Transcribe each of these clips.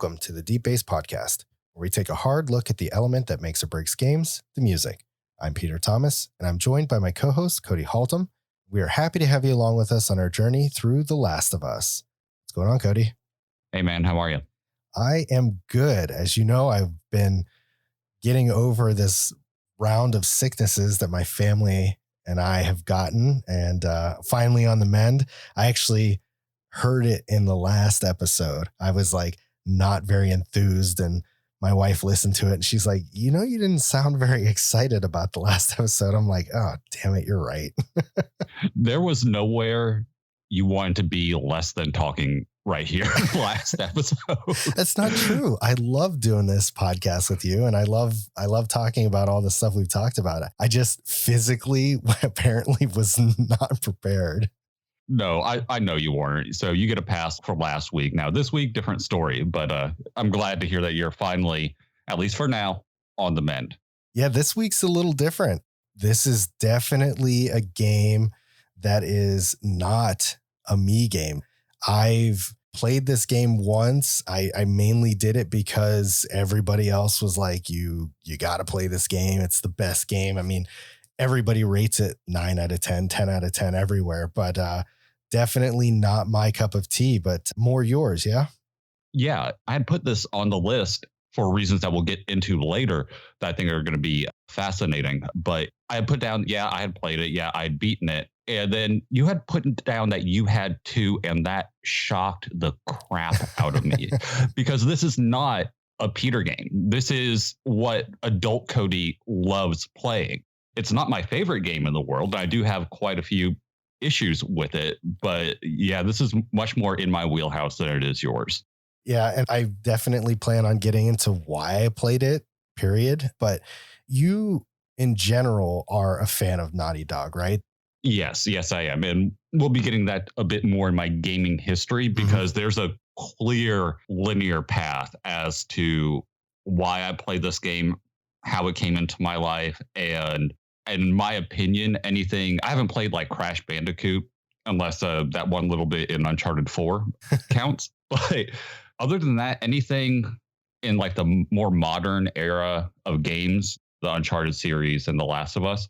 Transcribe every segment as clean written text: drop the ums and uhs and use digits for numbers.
Welcome to the Deep Bass Podcast, where we take a hard look at the element that makes or breaks games, the music. I'm Peter Thomas, and I'm joined by my co-host, Cody Haltom. We are happy to have you along with us on our journey through The Last of Us. What's going on, Cody? Hey, man. How are you? I am good. As you know, I've been getting over this round of sicknesses that my family and I have gotten, and finally on the mend. I actually heard it in the last episode. I was like not very enthused, and my wife listened to it and she's like, you didn't sound very excited about the last episode. I'm like, oh, damn it, you're right. There was nowhere you wanted to be less than talking right here last episode. That's not true. I love doing this podcast with you, and I love talking about all the stuff we've talked about. I just physically apparently was not prepared. No, I know you weren't. So you get a pass from last week. Now, this week, different story. But I'm glad to hear that you're finally, at least for now, on the mend. Yeah, this week's a little different. This is definitely a game that is not a me game. I've played this game once. I mainly did it because everybody else was like, you got to play this game. It's the best game. I mean, everybody rates it 9 out of 10, 10 out of 10 everywhere, but definitely not my cup of tea, but more yours. Yeah. Yeah. I had put this on the list for reasons that we'll get into later that I think are going to be fascinating. But I had put down, I had played it. Yeah, I'd beaten it. And then you had put down that you had too, and that shocked the crap out of me because this is not a Peter game. This is what adult Cody loves playing. It's not my favorite game in the world. I do have quite a few issues with it, but yeah, this is much more in my wheelhouse than it is yours. Yeah, and I definitely plan on getting into why I played it, period. But you, in general, are a fan of Naughty Dog, right? Yes, I am. And we'll be getting that a bit more in my gaming history because there's a clear linear path as to why I played this game, how it came into my life, and in my opinion, anything I haven't played like Crash Bandicoot unless that one little bit in Uncharted 4 counts. But other than that, anything in like the more modern era of games, the Uncharted series and The Last of Us,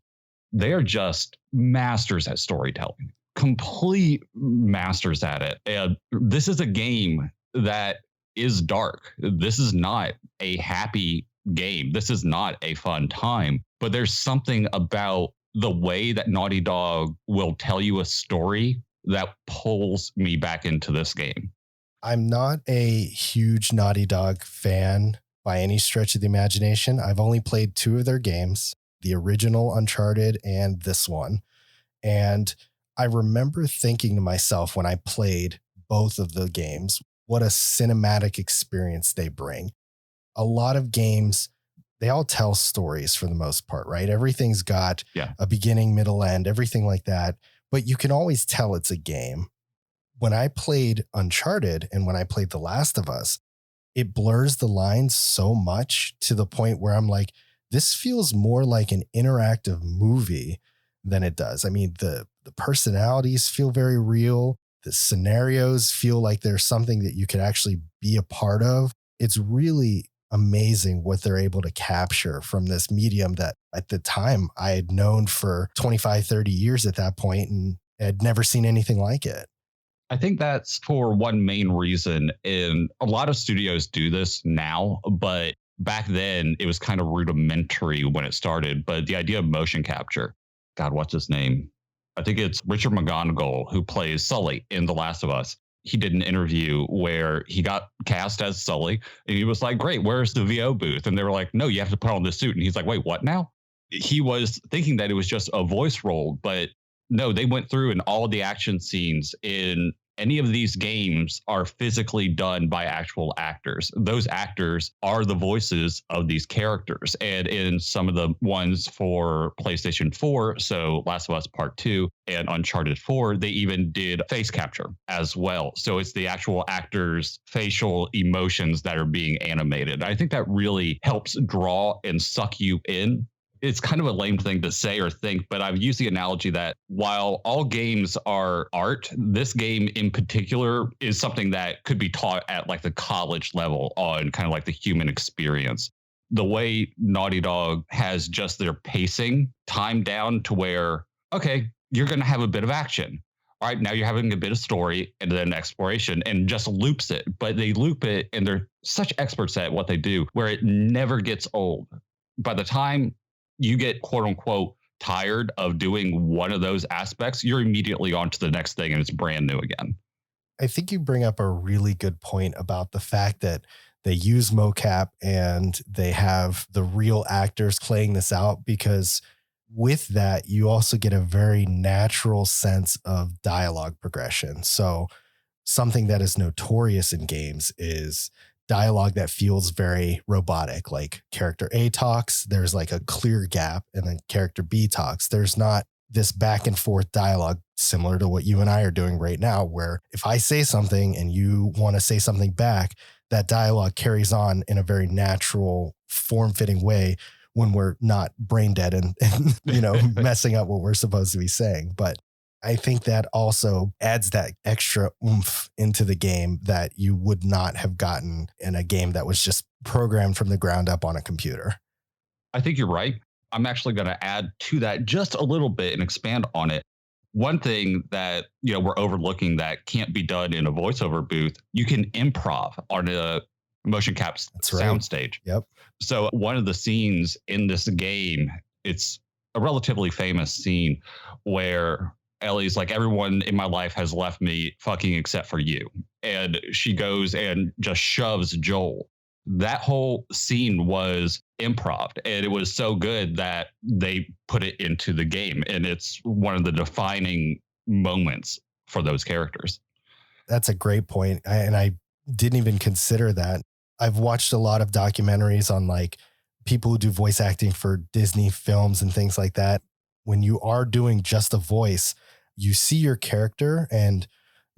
they are just masters at storytelling, complete masters at it. And this is a game that is dark. This is not a happy game. This is not a fun time, but there's something about the way that Naughty Dog will tell you a story that pulls me back into this game. I'm not a huge Naughty Dog fan by any stretch of the imagination. I've only played 2 of their games, the original Uncharted and this one. And I remember thinking to myself when I played both of the games, what a cinematic experience they bring. A lot of games, they all tell stories for the most part, right? Everything's got a beginning, middle, end, everything like that. But you can always tell it's a game. When I played Uncharted and when I played The Last of Us, it blurs the lines so much to the point where I'm like, this feels more like an interactive movie than it does. I mean, the personalities feel very real. The scenarios feel like there's something that you could actually be a part of. It's really amazing what they're able to capture from this medium that at the time I had known for 25, 30 years at that point and had never seen anything like it. I think that's for one main reason. And a lot of studios do this now, but back then it was kind of rudimentary when it started. But the idea of motion capture, God, what's his name? I think it's Richard McGonigal, who plays Sully in The Last of Us. He did an interview where he got cast as Sully and he was like, great, where's the VO booth? And they were like, no, you have to put on this suit. And he's like, wait, what now? He was thinking that it was just a voice role, but no, they went through and all of the action scenes in any of these games are physically done by actual actors. Those actors are the voices of these characters. And in some of the ones for PlayStation 4, so Last of Us Part 2 and Uncharted 4, they even did face capture as well. So it's the actual actors' facial emotions that are being animated. I think that really helps draw and suck you in It's kind of a lame thing to say or think, but I've used the analogy that while all games are art, this game in particular is something that could be taught at like the college level on kind of like the human experience. The way Naughty Dog has just their pacing timed down to where, okay, you're going to have a bit of action. All right, now you're having a bit of story and then exploration and just loops it. But they loop it and they're such experts at what they do where it never gets old. By the time you get quote unquote tired of doing one of those aspects, you're immediately on to the next thing and it's brand new again. I think you bring up a really good point about the fact that they use mocap and they have the real actors playing this out, because with that, you also get a very natural sense of dialogue progression. So something that is notorious in games is dialogue that feels very robotic. Like character A talks, there's like a clear gap, and then character B talks. There's not this back and forth dialogue similar to what you and I are doing right now, where if I say something and you want to say something back, that dialogue carries on in a very natural, form fitting way when we're not brain dead and messing up what we're supposed to be saying. But I think that also adds that extra oomph into the game that you would not have gotten in a game that was just programmed from the ground up on a computer. I think you're right. I'm actually going to add to that just a little bit and expand on it. One thing that we're overlooking that can't be done in a voiceover booth, you can improv on a motion caps soundstage. Yep. So one of the scenes in this game, it's a relatively famous scene where Ellie's like, everyone in my life has left me fucking except for you. And she goes and just shoves Joel. That whole scene was improv, and it was so good that they put it into the game. And it's one of the defining moments for those characters. That's a great point. And I didn't even consider that. I've watched a lot of documentaries on like people who do voice acting for Disney films and things like that. When you are doing just a voice, you see your character, and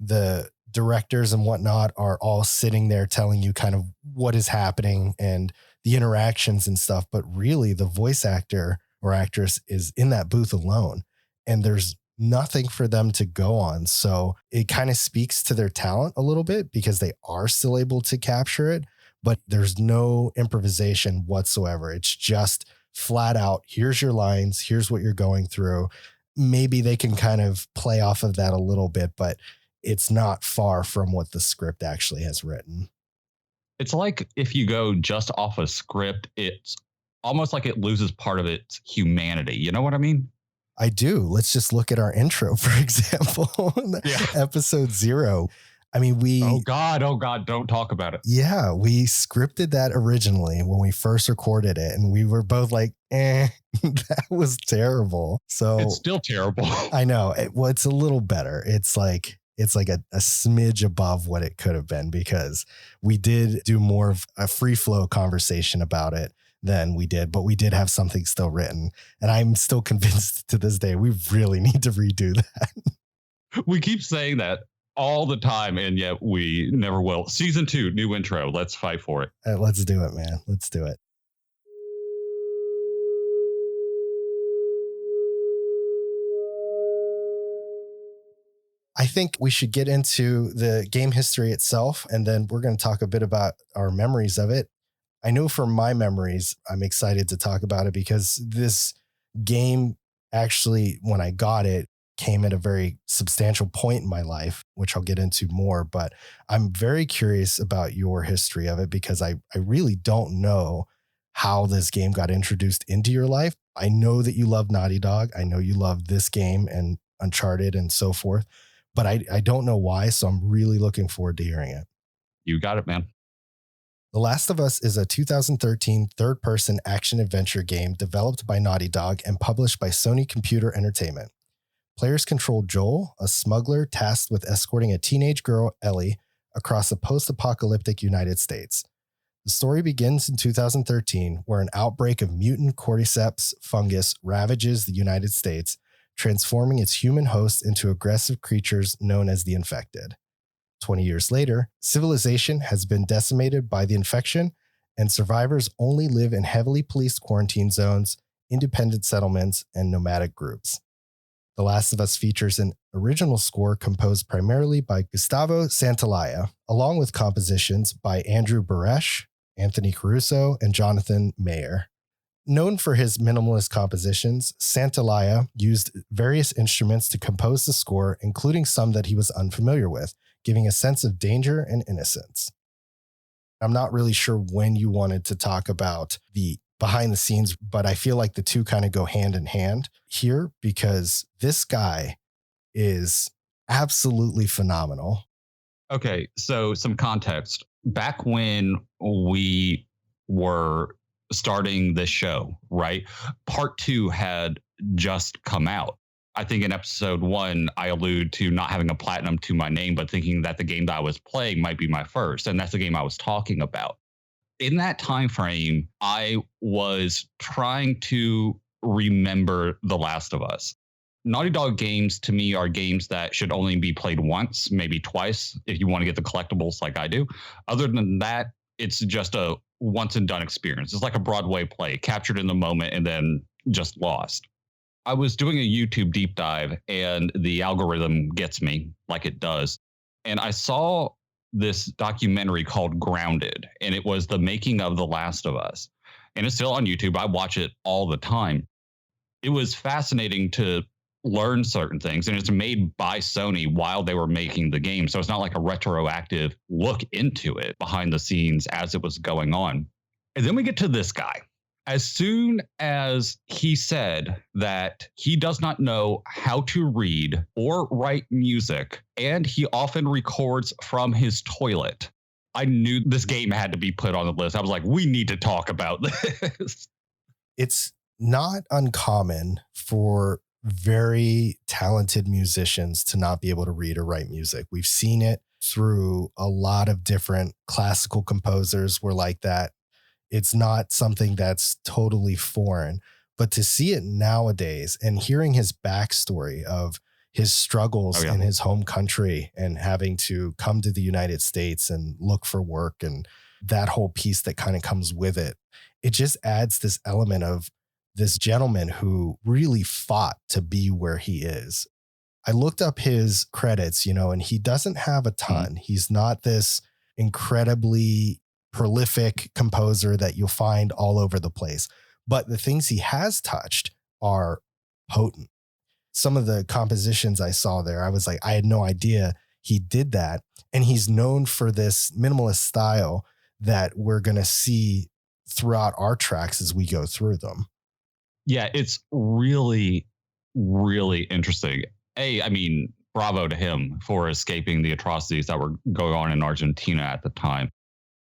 the directors and whatnot are all sitting there telling you kind of what is happening and the interactions and stuff. But really the voice actor or actress is in that booth alone, and there's nothing for them to go on. So it kind of speaks to their talent a little bit because they are still able to capture it, but there's no improvisation whatsoever. It's just flat out, here's your lines, here's what you're going through. Maybe they can kind of play off of that a little bit, but it's not far from what the script actually has written. It's like if you go just off a script, it's almost like it loses part of its humanity. You know what I mean? I do. Let's just look at our intro, for example. Episode 0. I mean, Oh God, don't talk about it. Yeah, we scripted that originally when we first recorded it, and we were both like, that was terrible. So it's still terrible. I know. It's a little better. It's like a smidge above what it could have been, because we did do more of a free flow conversation about it than we did, but we did have something still written. And I'm still convinced to this day, we really need to redo that. We keep saying that all the time, and yet we never will. Season 2, new intro. Let's fight for it. Let's do it, man. Let's do it. I think we should get into the game history itself, and then we're going to talk a bit about our memories of it. I know for my memories, I'm excited to talk about it because this game actually, when I got it, came at a very substantial point in my life, which I'll get into more. But I'm very curious about your history of it because I really don't know how this game got introduced into your life. I know that you love Naughty Dog. I know you love this game and Uncharted and so forth, but I don't know why. So I'm really looking forward to hearing it. You got it, man. The Last of Us is a 2013 third-person action-adventure game developed by Naughty Dog and published by Sony Computer Entertainment. Players control Joel, a smuggler tasked with escorting a teenage girl, Ellie, across the post-apocalyptic United States. The story begins in 2013, where an outbreak of mutant cordyceps fungus ravages the United States, transforming its human host into aggressive creatures known as the Infected. 20 years later, civilization has been decimated by the infection, and survivors only live in heavily policed quarantine zones, independent settlements, and nomadic groups. The Last of Us features an original score composed primarily by Gustavo Santaolalla, along with compositions by Andrew Baresh, Anthony Caruso, and Jonathan Mayer. Known for his minimalist compositions, Santaolalla used various instruments to compose the score, including some that he was unfamiliar with, giving a sense of danger and innocence. I'm not really sure when you wanted to talk about the behind the scenes, but I feel like the two kind of go hand in hand here because this guy is absolutely phenomenal. Okay, so some context. Back when we were starting this show, right? Part two had just come out. I think in episode one, I allude to not having a platinum to my name, but thinking that the game that I was playing might be my first. And that's the game I was talking about. In that time frame, I was trying to remember The Last of Us. Naughty Dog games to me are games that should only be played once, maybe twice, if you want to get the collectibles like I do. Other than that, it's just a once and done experience. It's like a Broadway play, captured in the moment and then just lost. I was doing a YouTube deep dive and the algorithm gets me like it does. And I saw this documentary called Grounded, and it was the making of The Last of Us. And it's still on YouTube. I watch it all the time. It was fascinating to learn certain things, and it's made by Sony while they were making the game. So it's not like a retroactive look into it behind the scenes as it was going on. And then we get to this guy. As soon as he said that he does not know how to read or write music, and he often records from his toilet, I knew this game had to be put on the list. I was like, we need to talk about this. It's not uncommon for very talented musicians to not be able to read or write music. We've seen it through a lot of different classical composers were like that. It's not something that's totally foreign, but to see it nowadays and hearing his backstory of his struggles in his home country and having to come to the United States and look for work and that whole piece that kind of comes with it, it just adds this element of this gentleman who really fought to be where he is. I looked up his credits, and he doesn't have a ton. He's not this incredibly prolific composer that you'll find all over the place. But the things he has touched are potent. Some of the compositions I saw there, I was like, I had no idea he did that. And he's known for this minimalist style that we're going to see throughout our tracks as we go through them. Yeah, it's really, really interesting. I mean, bravo to him for escaping the atrocities that were going on in Argentina at the time.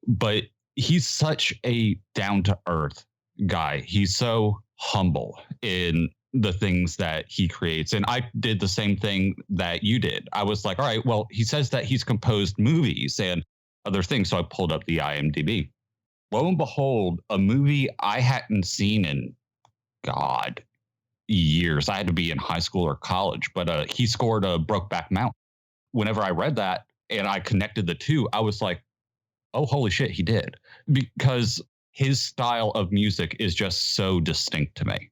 But he's such a down-to-earth guy. He's so humble in the things that he creates. And I did the same thing that you did. I was like, all right, well, he says that he's composed movies and other things. So I pulled up the IMDb. Lo and behold, a movie I hadn't seen in, God, years. I had to be in high school or college, but he scored a Brokeback Mountain. Whenever I read that and I connected the two, I was like, oh, holy shit, he did. Because his style of music is just so distinct to me.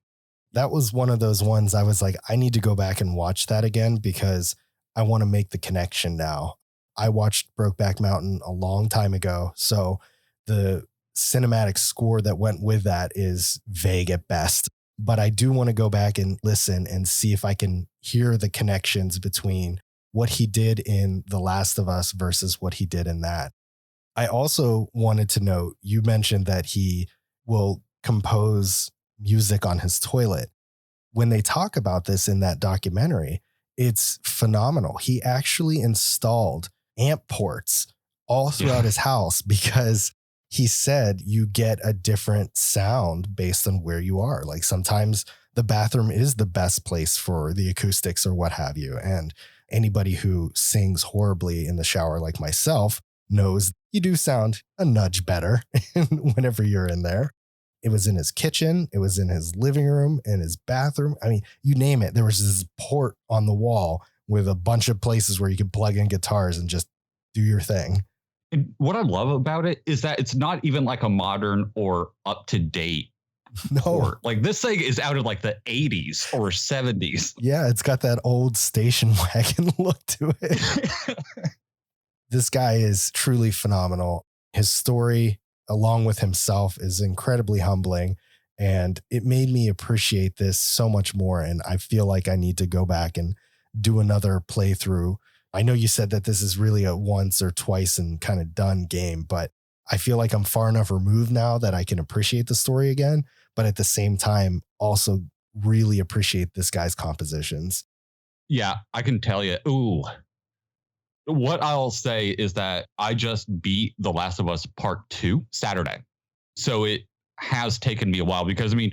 That was one of those ones I was like, I need to go back and watch that again because I want to make the connection now. I watched Brokeback Mountain a long time ago. So the cinematic score that went with that is vague at best. But I do want to go back and listen and see if I can hear the connections between what he did in The Last of Us versus what he did in that. I also wanted to note, you mentioned that he will compose music on his toilet. When they talk about this in that documentary, it's phenomenal. He actually installed amp ports all throughout his house because he said you get a different sound based on where you are. Like sometimes the bathroom is the best place for the acoustics or what have you. And anybody who sings horribly in the shower like myself knows you do sound a nudge better whenever you're in there. It was in his kitchen. It was in his living room, in his bathroom. I mean, you name it. There was this port on the wall with a bunch of places where you could plug in guitars and just do your thing. And what I love about it is that it's not even like a modern or up-to-date No. port. Like this thing is out of like the 80s or 70s. Yeah, it's got that old station wagon look to it. This guy is truly phenomenal. His story, along with himself, is incredibly humbling. And it made me appreciate this so much more. And I feel like I need to go back and do another playthrough. I know you said that this is really a once or twice and kind of done game, but I feel like I'm far enough removed now that I can appreciate the story again. But at the same time, also really appreciate this guy's compositions. Yeah, I can tell you. Ooh, what I'll say is that I just beat The Last of Us Part 2 Saturday. So it has taken me a while because, I mean,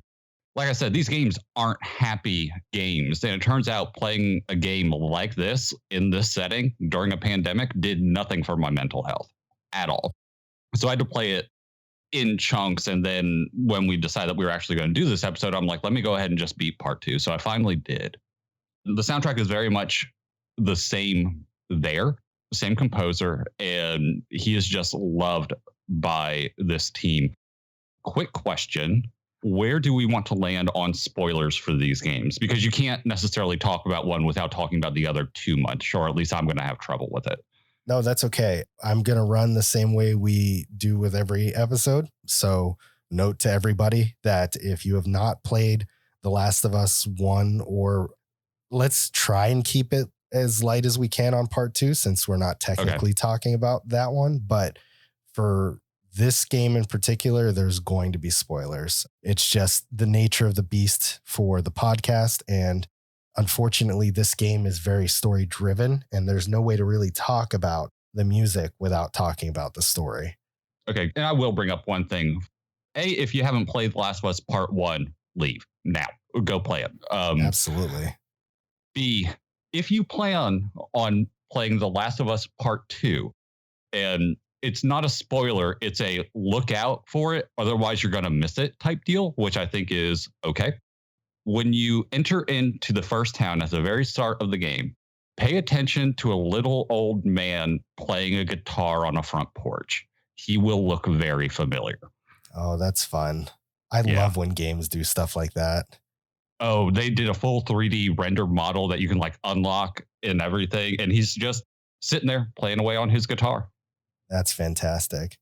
like I said, these games aren't happy games. And it turns out playing a game like this in this setting during a pandemic did nothing for my mental health at all. So I had to play it in chunks. And then when we decided that we were actually going to do this episode, I'm like, let me go ahead and just beat part 2. So I finally did. The soundtrack is very much the same there, same composer, and he is just loved by this team. Quick question. Where do we want to land on spoilers for these games? Because you can't necessarily talk about one without talking about the other too much, or at least I'm going to have trouble with it. No, that's okay. I'm going to run the same way we do with every episode. So, note to everybody that if you have not played The Last of Us 1, or let's try and keep it as light as we can on part 2, since we're not technically talking about that one. But for this game in particular, there's going to be spoilers. It's just the nature of the beast for the podcast. And unfortunately, this game is very story driven, and there's no way to really talk about the music without talking about the story. Okay. And I will bring up one thing. A, if you haven't played The Last of Us Part 1, leave now. Go play it. Absolutely. B, if you plan on playing The Last of Us Part 2, and it's not a spoiler, it's a look out for it, otherwise you're going to miss it type deal, which I think is okay. When you enter into the first town at the very start of the game, pay attention to a little old man playing a guitar on a front porch. He will look very familiar. Oh, that's fun. I love when games do stuff like that. Oh, they did a full 3D render model that you can like unlock and everything. And he's just sitting there playing away on his guitar. That's fantastic.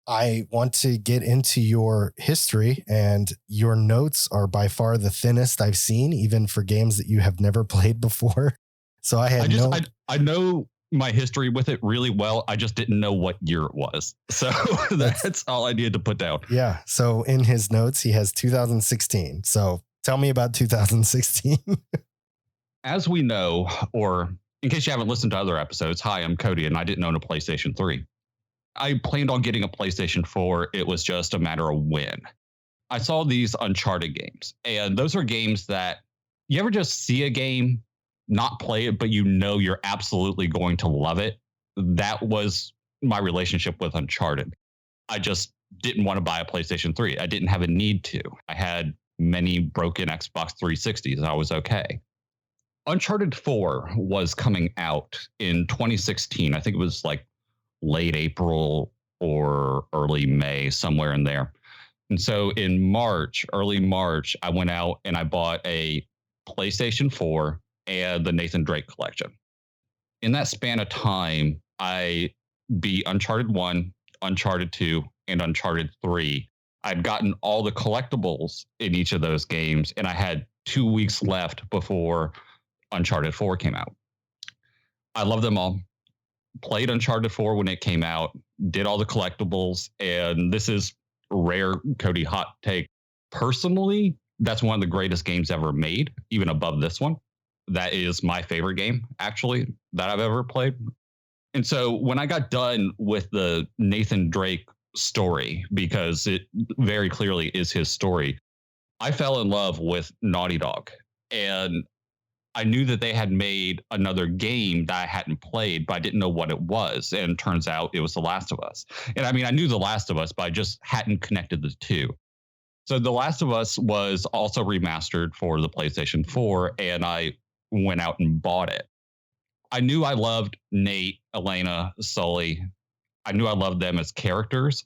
I want to get into your history, and your notes are by far the thinnest I've seen, even for games that you have never played before. So I know my history with it really well. I just didn't know what year it was. So that's all I needed to put down. Yeah. So in his notes, he has 2016. So tell me about 2016. As we know, or in case you haven't listened to other episodes, hi, I'm Cody, and I didn't own a PlayStation 3. I planned on getting a PlayStation 4. It was just a matter of when. I saw these Uncharted games, and those are games that you ever just see a game, not play it, but you know you're absolutely going to love it. That was my relationship with Uncharted. I just didn't want to buy a PlayStation 3. I didn't have a need to. I had many broken Xbox 360s. I was okay. Uncharted 4 was coming out in 2016. I think it was like late April or early May, somewhere in there. And so in March, early March, I went out and I bought a PlayStation 4 and the Nathan Drake collection. In that span of time, I beat Uncharted 1, Uncharted 2, and Uncharted 3. I'd gotten all the collectibles in each of those games, and I had 2 weeks left before Uncharted 4 came out. I love them all. Played Uncharted 4 when it came out, did all the collectibles, and this is rare Cody hot take. Personally, that's one of the greatest games ever made, even above this one. That is my favorite game, actually, that I've ever played. And so when I got done with the Nathan Drake story, because it very clearly is his story, I fell in love with Naughty Dog. And I knew that they had made another game that I hadn't played, but I didn't know what it was. And turns out it was The Last of Us. And I mean, I knew The Last of Us, but I just hadn't connected the two. So The Last of Us was also remastered for the PlayStation 4, and I went out and bought it. I knew I loved Nate, Elena, Sully. I knew I loved them as characters,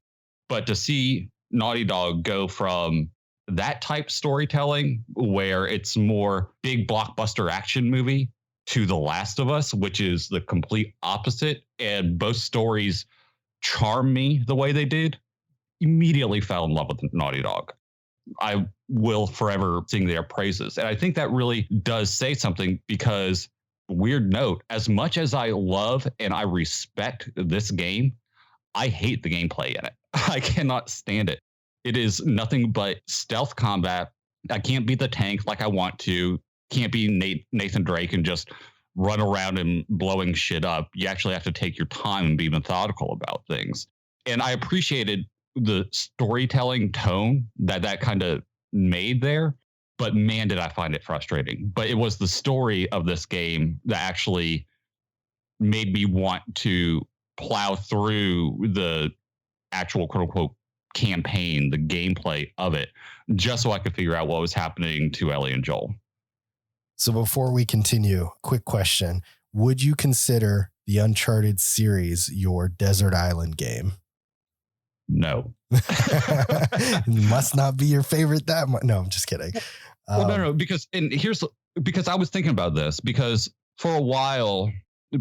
but to see Naughty Dog go from that type storytelling where it's more big blockbuster action movie to The Last of Us, which is the complete opposite. And both stories charm me the way they did. Immediately fell in love with Naughty Dog. I will forever sing their praises. And I think that really does say something because, weird note, as much as I love and I respect this game, I hate the gameplay in it. I cannot stand it. It is nothing but stealth combat. I can't be the tank like I want to. Can't be Nathan Drake and just run around and blowing shit up. You actually have to take your time and be methodical about things. And I appreciated the storytelling tone that kind of made there. But man, did I find it frustrating. But it was the story of this game that actually made me want to plow through the actual quote unquote campaign, the gameplay of it, just so I could figure out what was happening to Ellie and Joel. So before we continue, quick question. Would you consider the Uncharted series your desert island game? No. Must not be your favorite that much. No, I'm just kidding. Well, no, because I was thinking about this because for a while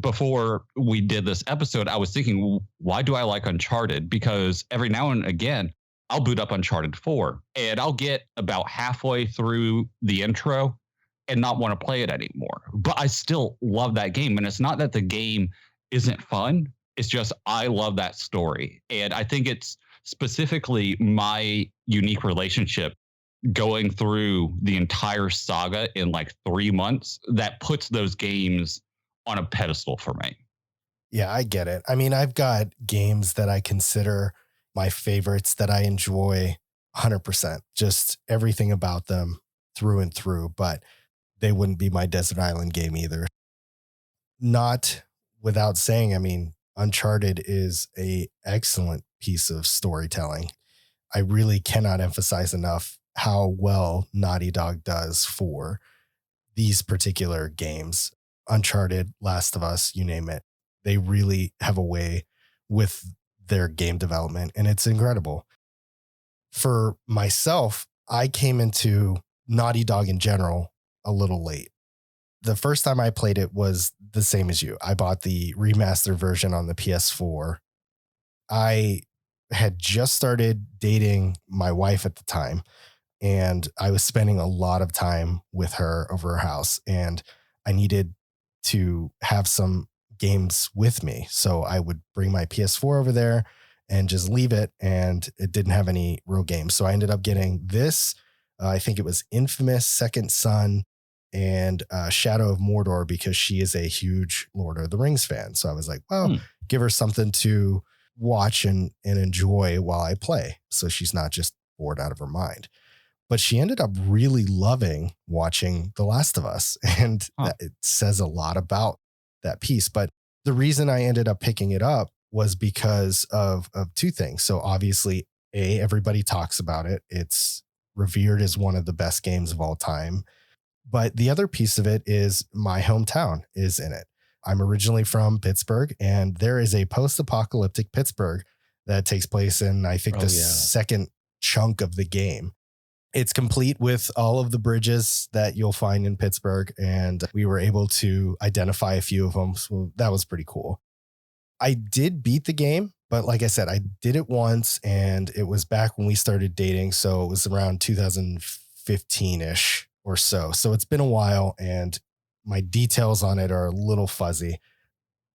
before we did this episode, I was thinking, why do I like Uncharted? Because every now and again, I'll boot up Uncharted 4 and I'll get about halfway through the intro and not want to play it anymore. But I still love that game. And it's not that the game isn't fun. It's just I love that story. And I think it's specifically my unique relationship going through the entire saga in like 3 months that puts those games on a pedestal for me. Yeah, I get it. I mean, I've got games that I consider my favorites that I enjoy 100%, just everything about them through and through, but they wouldn't be my desert island game either. Not without saying, I mean, Uncharted is a excellent piece of storytelling. I really cannot emphasize enough how well Naughty Dog does for these particular games. Uncharted, Last of Us, you name it. They really have a way with their game development, and it's incredible. For myself, I came into Naughty Dog in general a little late. The first time I played it was the same as you. I bought the remaster version on the PS4. I had just started dating my wife at the time, and I was spending a lot of time with her over her house, and I needed to have some games with me. So I would bring my PS4 over there and just leave it, and it didn't have any real games. So I ended up getting this. I think it was Infamous, Second Son, and Shadow of Mordor, because she is a huge Lord of the Rings fan. So I was like, well, give her something to watch and enjoy while I play, so she's not just bored out of her mind. But she ended up really loving watching The Last of Us, and it says a lot about that piece. But the reason I ended up picking it up was because of two things. So obviously, everybody talks about it. It's revered as one of the best games of all time. But the other piece of it is my hometown is in it. I'm originally from Pittsburgh, and there is a post-apocalyptic Pittsburgh that takes place in, I think, second chunk of the game. It's complete with all of the bridges that you'll find in Pittsburgh, and we were able to identify a few of them. So that was pretty cool. I did beat the game, but like I said, I did it once, and it was back when we started dating. So it was around 2015-ish or so. So it's been a while, and my details on it are a little fuzzy.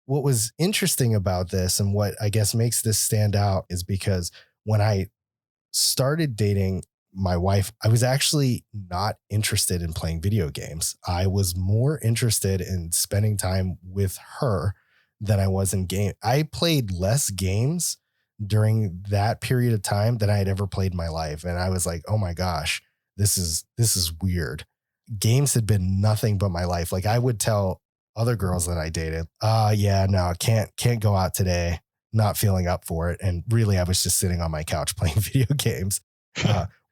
What was interesting about this, and what I guess makes this stand out, is because when I started dating my wife, I was actually not interested in playing video games. I was more interested in spending time with her than I was in game. I played less games during that period of time than I had ever played in my life. And I was like, oh my gosh, this is weird. Games had been nothing but my life. Like, I would tell other girls that I dated, yeah, no, can't go out today. Not feeling up for it. And really, I was just sitting on my couch playing video games.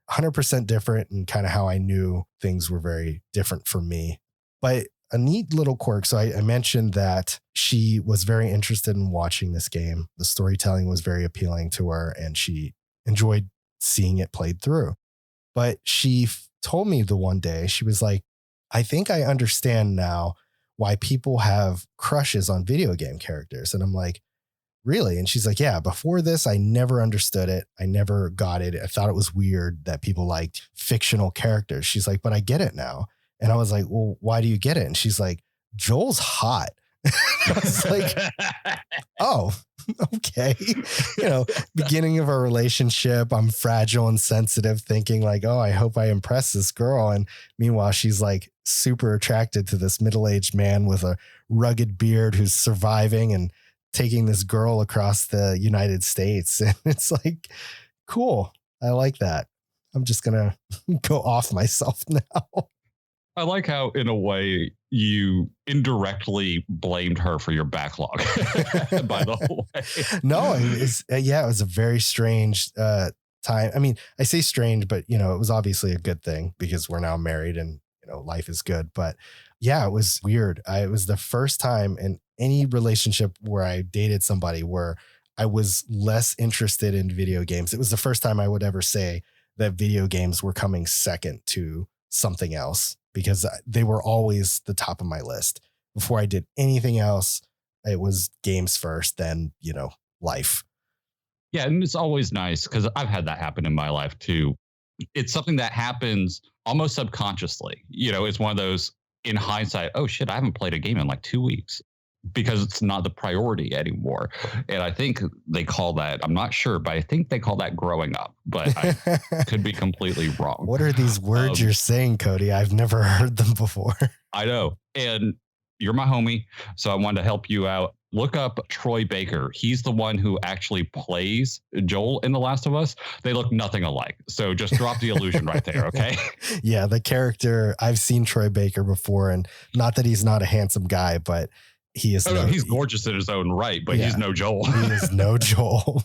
100% different, and kind of how I knew things were very different for me. But a neat little quirk. So I mentioned that she was very interested in watching this game. The storytelling was very appealing to her, and she enjoyed seeing it played through. But she told me the one day, she was like, I think I understand now why people have crushes on video game characters. And I'm like, really? And she's like, yeah, before this, I never understood it. I never got it. I thought it was weird that people liked fictional characters. She's like, but I get it now. And I was like, well, why do you get it? And she's like, Joel's hot. I was like, oh, okay. Beginning of a relationship, I'm fragile and sensitive, thinking like, oh, I hope I impress this girl. And meanwhile, she's like super attracted to this middle-aged man with a rugged beard who's surviving and taking this girl across the United States. And it's like, cool. I like that. I'm just going to go off myself now. I like how, in a way, you indirectly blamed her for your backlog by the way. No, it was a very strange time. I mean, I say strange, but it was obviously a good thing because we're now married and life is good. But yeah, it was weird. It was the first time in any relationship where I dated somebody where I was less interested in video games. It was the first time I would ever say that video games were coming second to something else, because they were always the top of my list. Before I did anything else, it was games first, then, life. Yeah. And it's always nice because I've had that happen in my life too. It's something that happens almost subconsciously. It's one of those, in hindsight, oh shit, I haven't played a game in like 2 weeks because it's not the priority anymore. And I think they call that, I'm not sure, but I think they call that growing up, but I could be completely wrong. What are these words you're saying, Cody? I've never heard them before. I know. And you're my homie, so I wanted to help you out. Look up Troy Baker. He's the one who actually plays Joel in The Last of Us. They look nothing alike. So just drop the illusion right there, okay? Yeah, the character, I've seen Troy Baker before, and not that he's not a handsome guy, but he is. He's gorgeous in his own right, but he's no Joel. He is no Joel.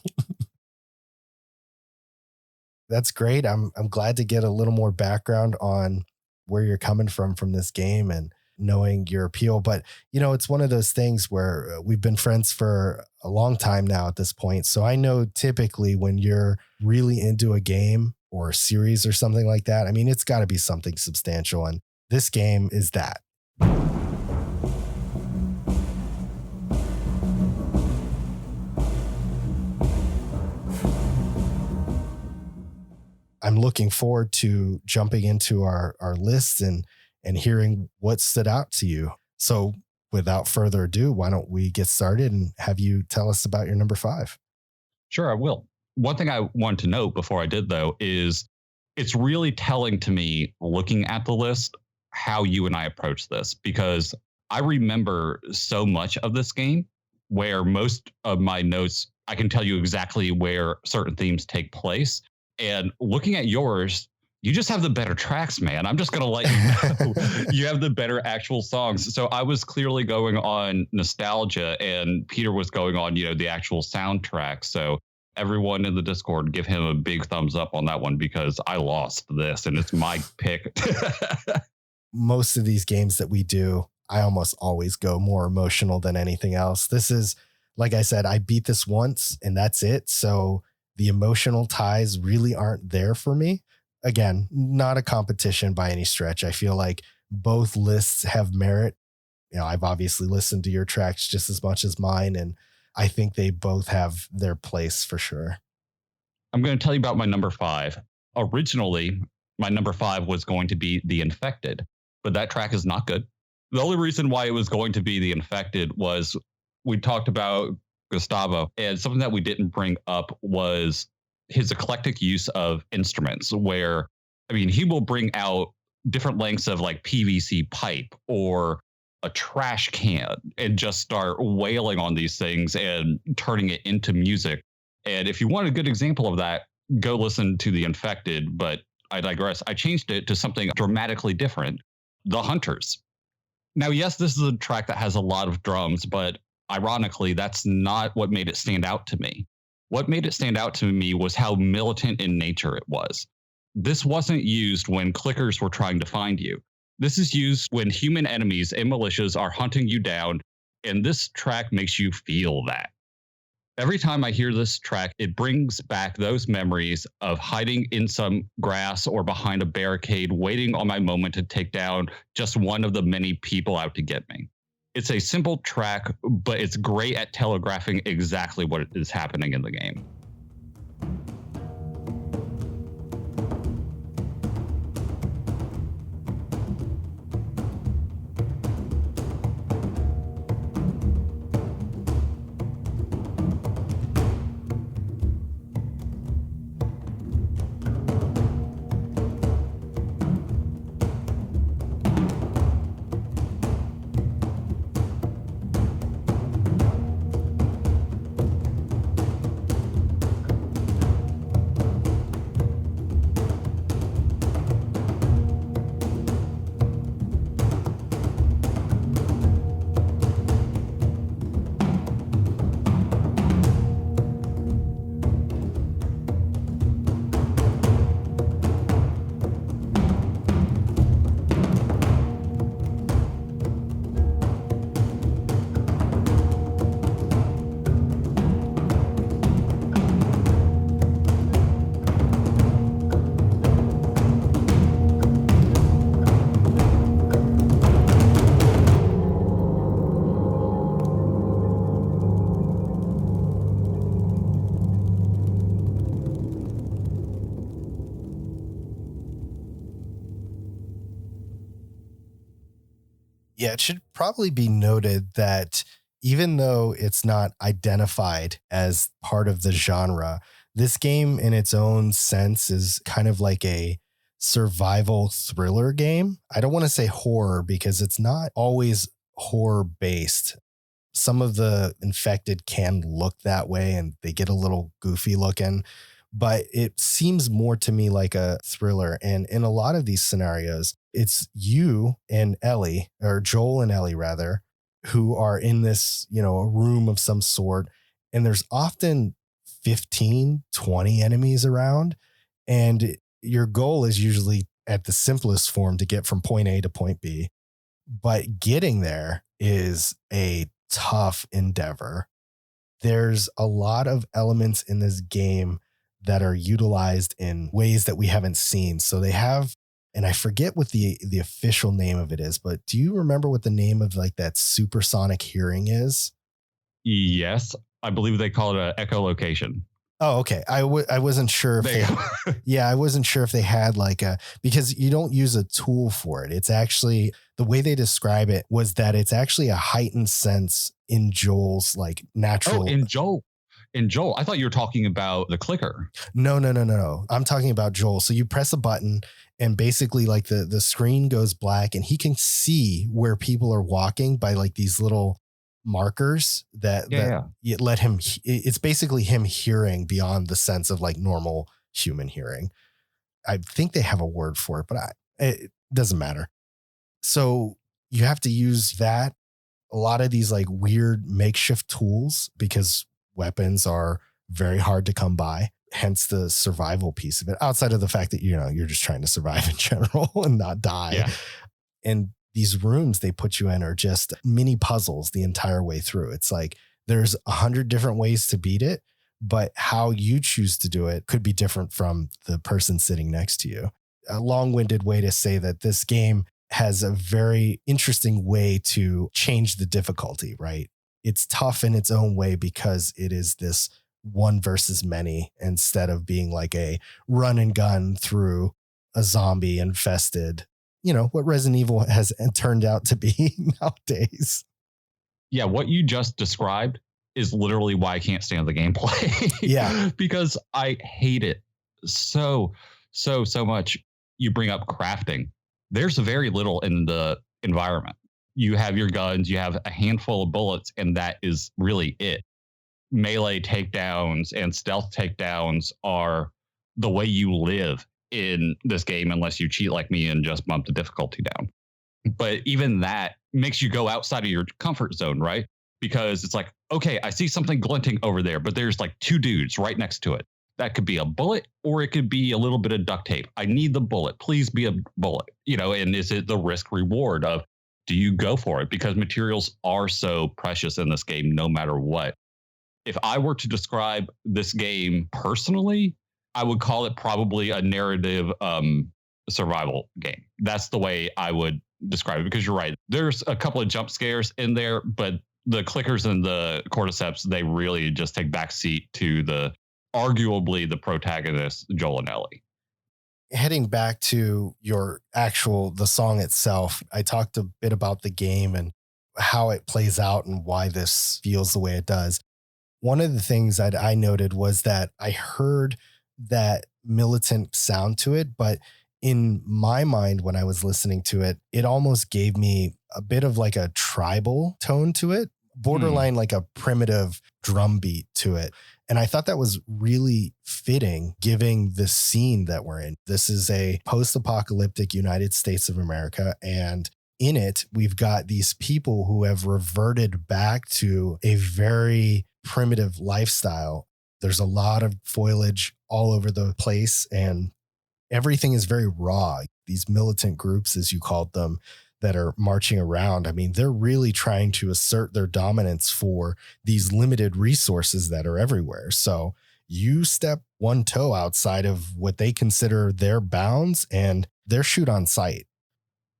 That's great. I'm glad to get a little more background on where you're coming from this game and knowing your appeal. But, it's one of those things where we've been friends for a long time now at this point. So I know typically when you're really into a game or a series or something like that, I mean, it's got to be something substantial. And this game is that. I'm looking forward to jumping into our lists and hearing what stood out to you. So without further ado, why don't we get started and have you tell us about your number 5? Sure, I will. One thing I wanted to note before I did, though, is it's really telling to me looking at the list how you and I approach this, because I remember so much of this game where most of my notes, I can tell you exactly where certain themes take place. And looking at yours, you just have the better tracks, man. I'm just going to let you know you have the better actual songs. So I was clearly going on nostalgia and Peter was going on, the actual soundtrack. So everyone in the Discord, give him a big thumbs up on that one because I lost this and it's my pick. Most of these games that we do, I almost always go more emotional than anything else. This is, like I said, I beat this once and that's it. So the emotional ties really aren't there for me. Again, not a competition by any stretch. I feel like both lists have merit. I've obviously listened to your tracks just as much as mine, and I think they both have their place for sure. I'm going to tell you about my number 5. Originally, my number 5 was going to be The Infected, but that track is not good. The only reason why it was going to be The Infected was we talked about Gustavo, and something that we didn't bring up was his eclectic use of instruments where, he will bring out different lengths of like PVC pipe or a trash can and just start wailing on these things and turning it into music. And if you want a good example of that, go listen to The Infected, but I digress. I changed it to something dramatically different, The Hunters. Now, yes, this is a track that has a lot of drums, but ironically, that's not what made it stand out to me. What made it stand out to me was how militant in nature it was. This wasn't used when clickers were trying to find you. This is used when human enemies and militias are hunting you down, and this track makes you feel that. Every time I hear this track, it brings back those memories of hiding in some grass or behind a barricade, waiting on my moment to take down just one of the many people out to get me. It's a simple track, but it's great at telegraphing exactly what is happening in the game. Yeah, it should probably be noted that even though it's not identified as part of the genre, this game in its own sense is kind of like a survival thriller game. I don't want to say horror because it's not always horror based. Some of the infected can look that way and they get a little goofy looking, but it seems more to me like a thriller. And in a lot of these scenarios, it's you and Ellie, or Joel and Ellie rather, who are in this, a room of some sort. And there's often 15, 20 enemies around. And your goal is usually at the simplest form to get from point A to point B. But getting there is a tough endeavor. There's a lot of elements in this game that are utilized in ways that we haven't seen. So they have, and I forget what the official name of it is, but do you remember what the name of like that supersonic hearing is? Yes, I believe they call it an echolocation. Oh, okay. I wasn't sure if I wasn't sure if they had like because you don't use a tool for it. It's actually, the way they describe it was that it's actually a heightened sense in Joel's like natural. In Joel, I thought you were talking about the clicker. No, no, no, no, no. I'm talking about Joel. So you press a button and basically like the screen goes black and he can see where people are walking by like these little markers that let him, it's basically him hearing beyond the sense of like normal human hearing. I think they have a word for it, but it doesn't matter. So you have to use that, a lot of these like weird makeshift tools, because weapons are very hard to come by, hence the survival piece of it, outside of the fact that you're just trying to survive in general and not die. And these rooms they put you in are just mini puzzles the entire way through. It's like there's 100 different ways to beat it, but how you choose to do it could be different from the person sitting next to you. A long-winded way to say that this game has a very interesting way to change the difficulty, right? It's tough in its own way because it is this one versus many instead of being like a run and gun through a zombie infested, what Resident Evil has turned out to be nowadays. Yeah, what you just described is literally why I can't stand the gameplay. Yeah. Because I hate it so much. You bring up crafting. There's very little in the environment. You have your guns, you have a handful of bullets, and that is really it. Melee takedowns and stealth takedowns are the way you live in this game, unless you cheat like me and just bump the difficulty down. But even that makes you go outside of your comfort zone, right? Because it's like, okay, I see something glinting over there, but there's like two dudes right next to it. That could be a bullet or it could be a little bit of duct tape. I need the bullet. Please be a bullet. And is it the risk reward of, do you go for it? Because materials are so precious in this game, no matter what. If I were to describe this game personally, I would call it probably a narrative survival game. That's the way I would describe it, because you're right. There's a couple of jump scares in there, but the clickers and the cordyceps, they really just take backseat to the arguably the protagonists, Joel and Ellie. Heading back to the song itself, I talked a bit about the game and how it plays out and why this feels the way it does. One of the things that I noted was that I heard that militant sound to it, but in my mind, when I was listening to it, it almost gave me a bit of like a tribal tone to it, borderline like a primitive drum beat to it. And I thought that was really fitting, given the scene that we're in. This is a post-apocalyptic United States of America, and in it, we've got these people who have reverted back to a very primitive lifestyle. There's a lot of foliage all over the place, and everything is very raw. These militant groups, as you called them, that are marching around, I mean, they're really trying to assert their dominance for these limited resources that are everywhere. So you step one toe outside of what they consider their bounds and they're shoot on sight.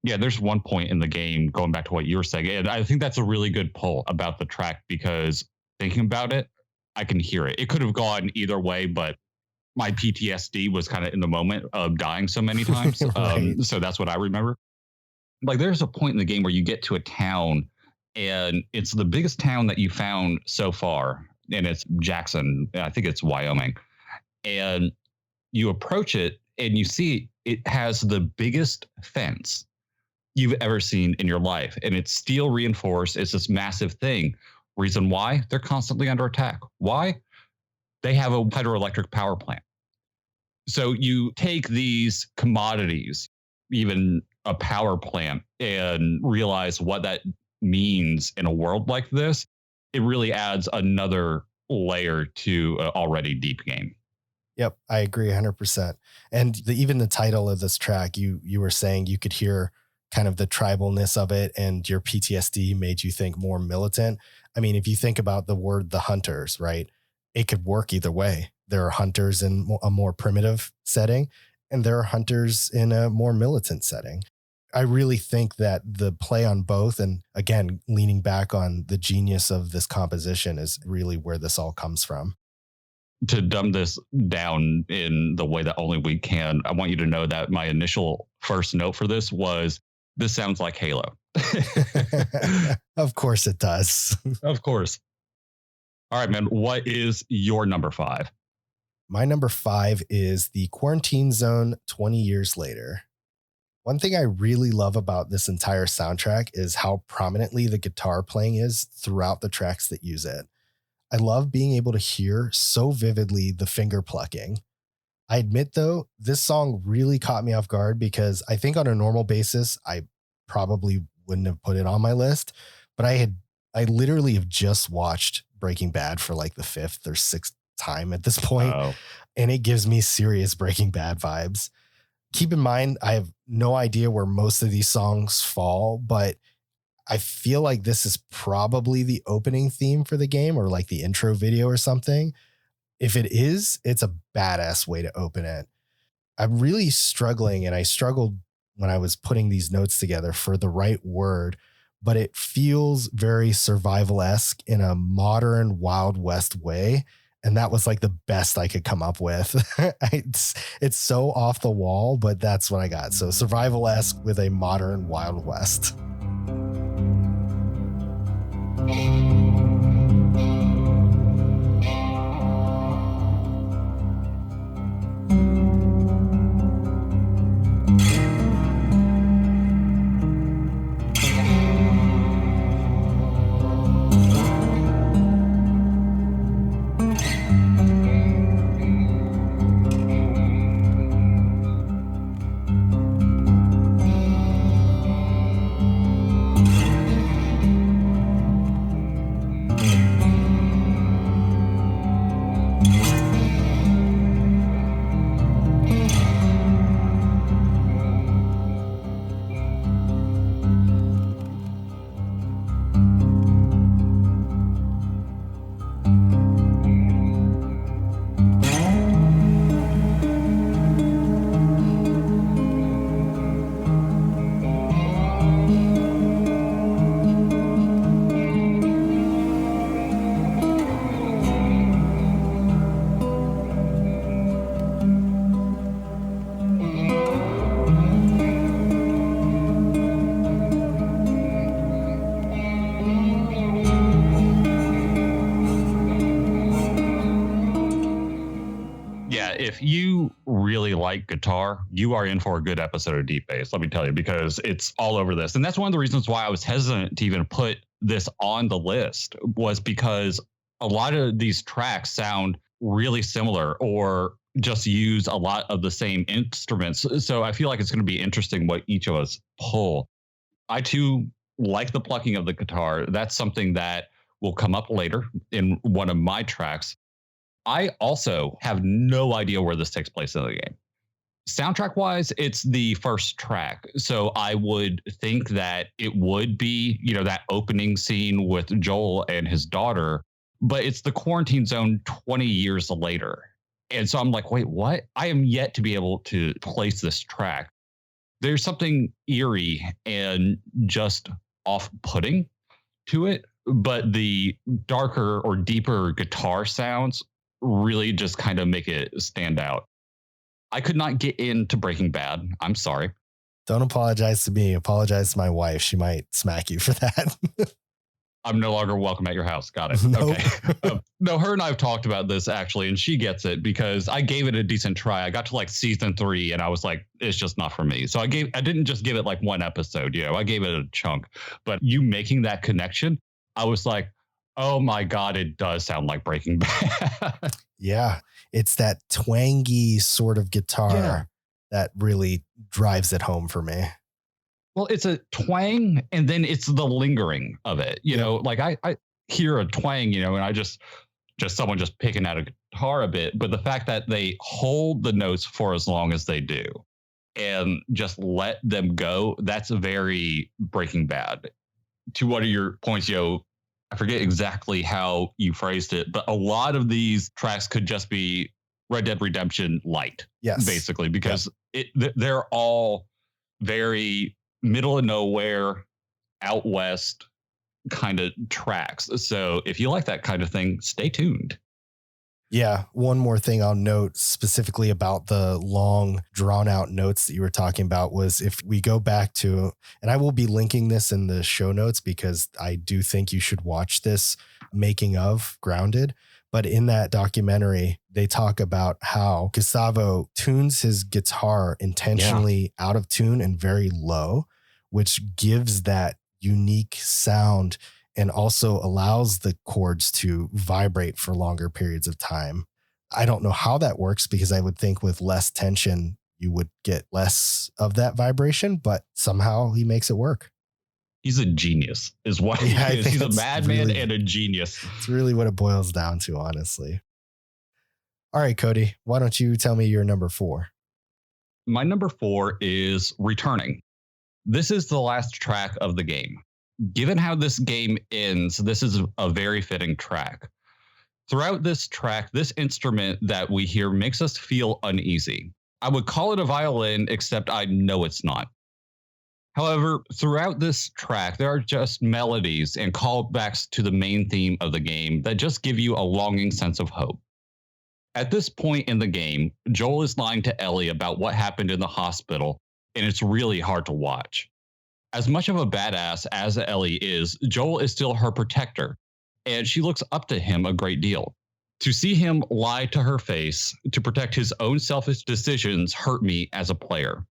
Yeah, there's one point in the game, going back to what you were saying, and I think that's a really good pull about the track, because thinking about it, I can hear it. It could have gone either way, but my PTSD was kind of in the moment of dying so many times. Right. So that's what I remember. Like, there's a point in the game where you get to a town, and it's the biggest town that you found so far, and it's Jackson. I think it's Wyoming. And you approach it and you see it has the biggest fence you've ever seen in your life. And it's steel reinforced. It's this massive thing. Reason why? They're constantly under attack. Why? They have a hydroelectric power plant. So you take these commodities, even a power plant, and realize what that means in a world like this. It really adds another layer to an already deep game. Yep, I agree 100%. And even the title of this track, you were saying you could hear kind of the tribalness of it, and your PTSD made you think more militant. I mean, if you think about the word the hunters, right? It could work either way. There are hunters in a more primitive setting, and there are hunters in a more militant setting. I really think that the play on both, and again, leaning back on the genius of this composition, is really where this all comes from. To dumb this down in the way that only we can, I want you to know that my initial first note for this was, this sounds like Halo. Of course it does. Of course. All right, man. What is your number 5? My number 5 is The Quarantine Zone 20 Years Later. One thing I really love about this entire soundtrack is how prominently the guitar playing is throughout the tracks that use it. I love being able to hear so vividly the finger plucking. I admit, though, this song really caught me off guard, because I think on a normal basis, I probably wouldn't have put it on my list, but I literally have just watched Breaking Bad for like the 5th or 6th time at this point, and it gives me serious Breaking Bad vibes. Keep in mind, I have no idea where most of these songs fall, but I feel like this is probably the opening theme for the game, or like the intro video or something. If it is, it's a badass way to open it. I'm really struggling, and I struggled when I was putting these notes together for the right word, but it feels very survival-esque in a modern Wild West way. And that was like the best I could come up with. It's so off the wall, but that's what I got. So survival-esque with a modern Wild West. if you really like guitar, you are in for a good episode of Deep Bass, let me tell you, because it's all over this. And that's one of the reasons why I was hesitant to even put this on the list, was because a lot of these tracks sound really similar or just use a lot of the same instruments. So I feel like it's going to be interesting what each of us pull. I too like the plucking of the guitar. That's something that will come up later in one of my tracks. I also have no idea where this takes place in the game. Soundtrack wise, it's the first track. So I would think that it would be, that opening scene with Joel and his daughter, but it's the quarantine zone 20 years later. And so I'm like, wait, what? I am yet to be able to place this track. There's something eerie and just off putting to it, but the darker or deeper guitar sounds really just kind of make it stand out. I could not get into Breaking Bad. I'm sorry. Don't apologize to me. Apologize to my wife. She might smack you for that. I'm no longer welcome at your house. Got it. Nope. Okay. No, her and I have talked about this actually, and she gets it because I gave it a decent try. I got to like season 3 and I was like, it's just not for me. So I didn't just give it like one episode, I gave it a chunk. But you making that connection, I was like, oh my God, it does sound like Breaking Bad. Yeah. It's that twangy sort of guitar that really drives it home for me. Well, it's a twang, and then it's the lingering of it. Like I hear a twang, and I just someone just picking out a guitar a bit. But the fact that they hold the notes for as long as they do and just let them go, that's very Breaking Bad. To one of your points, I forget exactly how you phrased it, but a lot of these tracks could just be Red Dead Redemption light, basically, because they're all very middle of nowhere, out west kind of tracks. So if you like that kind of thing, stay tuned. Yeah. One more thing I'll note specifically about the long drawn out notes that you were talking about was if we go back to, and I will be linking this in the show notes because I do think you should watch this making of Grounded. But in that documentary, they talk about how Gustavo tunes his guitar intentionally out of tune and very low, which gives that unique sound and also allows the chords to vibrate for longer periods of time. I don't know how that works because I would think with less tension, you would get less of that vibration, but somehow he makes it work. He's a genius is what he is. He's a madman and a genius. It's really what it boils down to, honestly. All right, Cody, why don't you tell me your number 4? My number 4 is Returning. This is the last track of the game. Given how this game ends, this is a very fitting track. Throughout this track, this instrument that we hear makes us feel uneasy. I would call it a violin, except I know it's not. However, throughout this track, there are just melodies and callbacks to the main theme of the game that just give you a longing sense of hope. At this point in the game, Joel is lying to Ellie about what happened in the hospital, and it's really hard to watch. As much of a badass as Ellie is, Joel is still her protector, and she looks up to him a great deal. To see him lie to her face to protect his own selfish decisions hurt me as a player.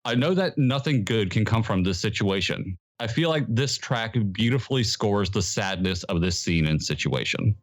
I know that nothing good can come from this situation. I feel like this track beautifully scores the sadness of this scene and situation.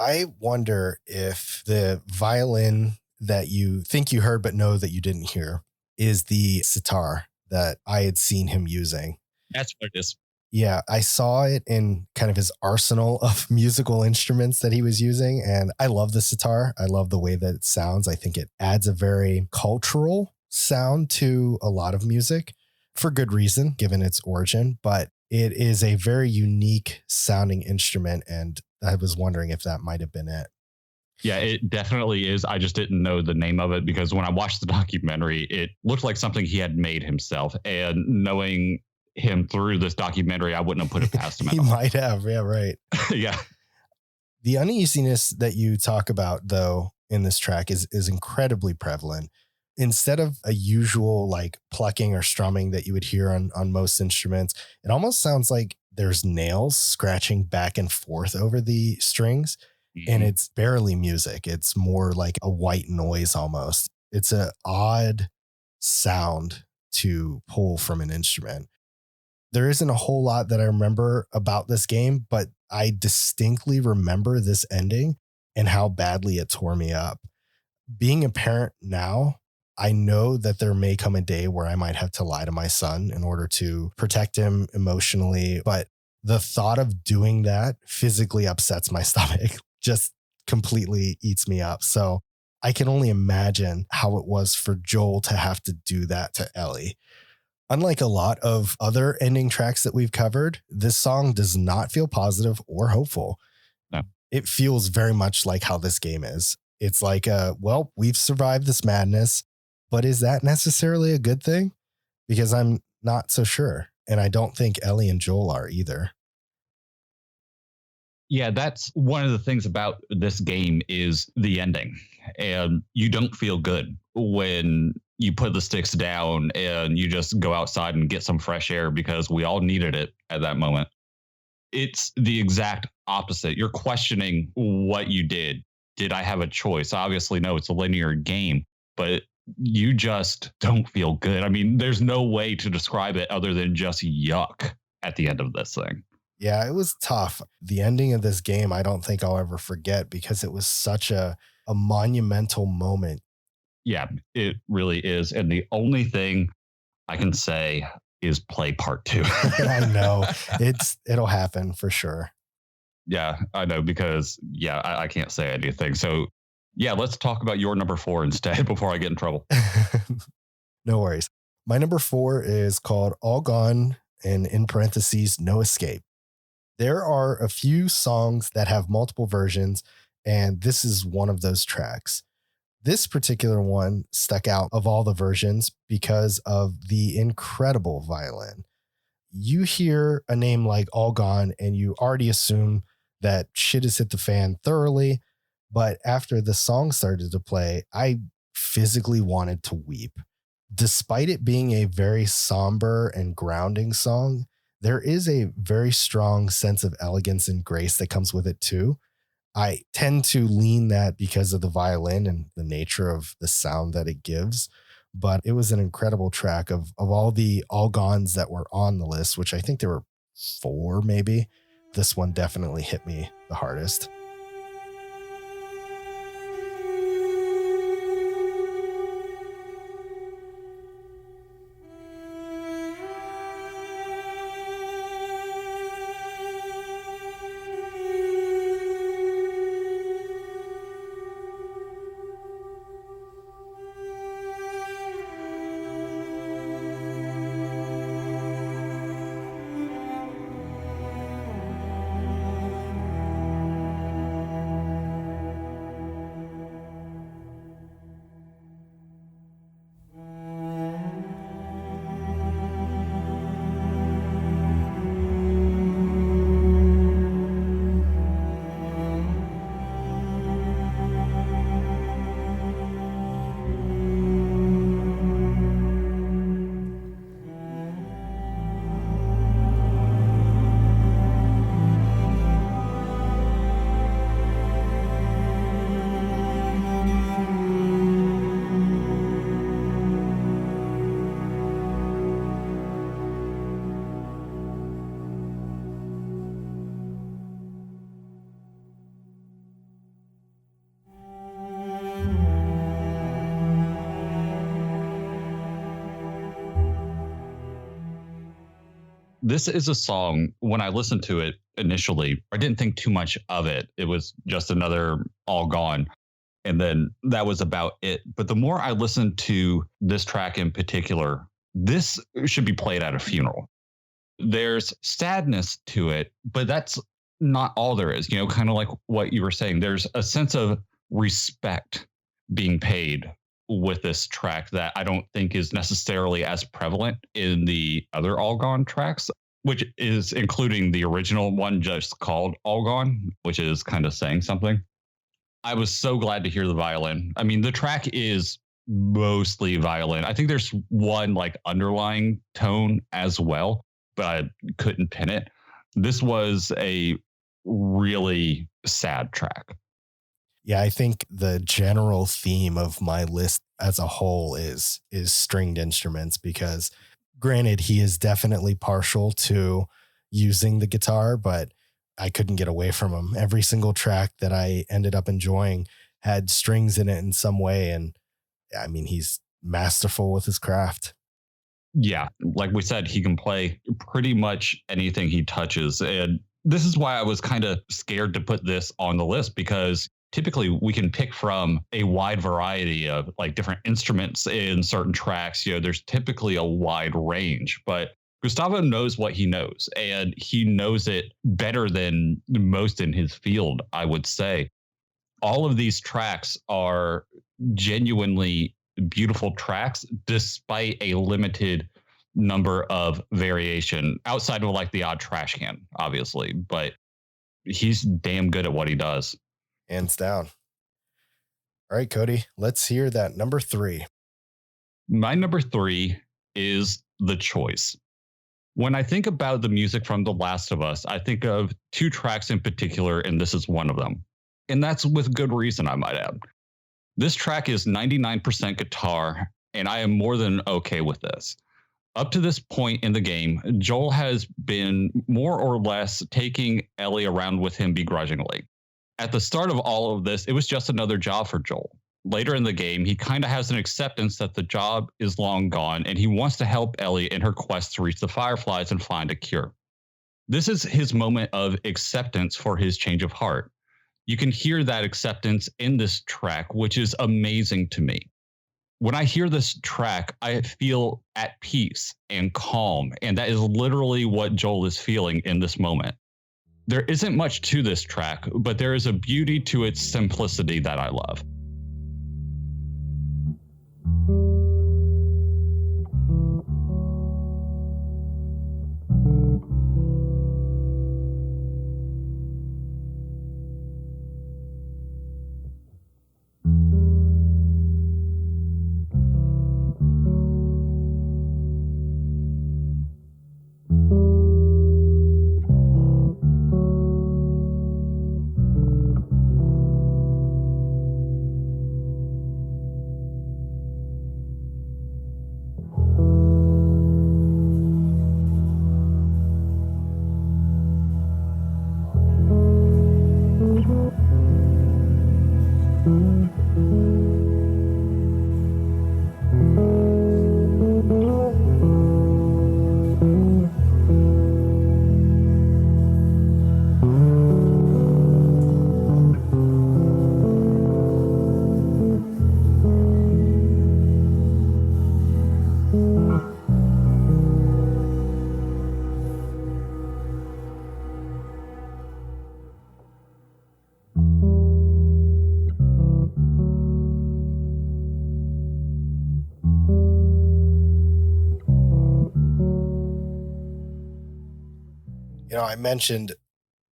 I wonder if the violin that you think you heard but know that you didn't hear is the sitar that I had seen him using. That's what it is. Yeah, I saw it in kind of his arsenal of musical instruments that he was using. And I love the sitar. I love the way that it sounds. I think it adds a very cultural sound to a lot of music for good reason, given its origin. But it is a very unique sounding instrument. And I was wondering if that might have been it. Yeah, it definitely is. I just didn't know the name of it because when I watched the documentary, it looked like something he had made himself. And knowing him through this documentary, I wouldn't have put it past him at He all. might have. Yeah, right. Yeah. The uneasiness that you talk about, though, in this track is incredibly prevalent. Instead of a usual like plucking or strumming that you would hear on most instruments, it almost sounds like there's nails scratching back and forth over the strings. And Mhm. it's barely music. It's more like a white noise almost. It's an odd sound to pull from an instrument. There isn't a whole lot that I remember about this game, but I distinctly remember this ending and how badly it tore me up. Being a parent now, I know that there may come a day where I might have to lie to my son in order to protect him emotionally. But the thought of doing that physically upsets my stomach, just completely eats me up. So I can only imagine how it was for Joel to have to do that to Ellie. Unlike a lot of other ending tracks that we've covered, this song does not feel positive or hopeful. No. It feels very much like how this game is. It's like, well, we've survived this madness, but is that necessarily a good thing? Because I'm not so sure. And I don't think Ellie and Joel are either. Yeah, that's one of the things about this game is the ending. And you don't feel good when you put the sticks down and you just go outside and get some fresh air because we all needed it at that moment. It's the exact opposite. You're questioning what you did. Did I have a choice? Obviously, no, it's a linear game, but you just don't feel good. I mean, there's no way to describe it other than just yuck at the end of this thing. Yeah, it was tough. The ending of this game, I don't think I'll ever forget because it was such a monumental moment. Yeah, it really is. And the only thing I can say is play part two. I know it'll happen for sure. Yeah, I know because I can't say anything. So yeah, let's talk about your number four instead before I get in trouble. No worries. My number four is called All Gone and in parentheses, No Escape. There are a few songs that have multiple versions, and this is one of those tracks. This particular one stuck out of all the versions because of the incredible violin. You hear a name like All Gone, and you already assume that shit has hit the fan thoroughly. But after the song started to play, I physically wanted to weep. Despite it being a very somber and grounding song, there is a very strong sense of elegance and grace that comes with it too. I tend to lean that because of the violin and the nature of the sound that it gives. But it was an incredible track of all the all gones that were on the list, which I think there were four maybe. This one definitely hit me the hardest. This is a song, when I listened to it initially, I didn't think too much of it. It was just another All Gone. And then that was about it. But the more I listened to this track in particular, this should be played at a funeral. There's sadness to it, but that's not all there is. Kind of like what you were saying. There's a sense of respect being paid with this track that I don't think is necessarily as prevalent in the other All Gone tracks, which is including the original one just called All Gone, which is kind of saying something. I was so glad to hear the violin. I mean, the track is mostly violin. I think there's one like underlying tone as well, but I couldn't pin it. This was a really sad track. Yeah, I think the general theme of my list as a whole is stringed instruments, because granted, he is definitely partial to using the guitar, but I couldn't get away from him. Every single track that I ended up enjoying had strings in it in some way. And I mean, he's masterful with his craft. Yeah, like we said, he can play pretty much anything he touches. And this is why I was kind of scared to put this on the list, because typically we can pick from a wide variety of like different instruments in certain tracks. There's typically a wide range, but Gustavo knows what he knows, and he knows it better than most in his field, I would say. All of these tracks are genuinely beautiful tracks, despite a limited number of variation outside of like the odd trash can, obviously, but he's damn good at what he does. Hands down. All right, Cody, let's hear that number 3. My number 3 is The Choice. When I think about the music from The Last of Us, I think of 2 tracks in particular, and this is one of them. And that's with good reason, I might add. This track is 99% guitar, and I am more than okay with this. Up to this point in the game, Joel has been more or less taking Ellie around with him begrudgingly. At the start of all of this, it was just another job for Joel. Later in the game, he kind of has an acceptance that the job is long gone, and he wants to help Ellie in her quest to reach the Fireflies and find a cure. This is his moment of acceptance for his change of heart. You can hear that acceptance in this track, which is amazing to me. When I hear this track, I feel at peace and calm, and that is literally what Joel is feeling in this moment. There isn't much to this track, but there is a beauty to its simplicity that I love. I mentioned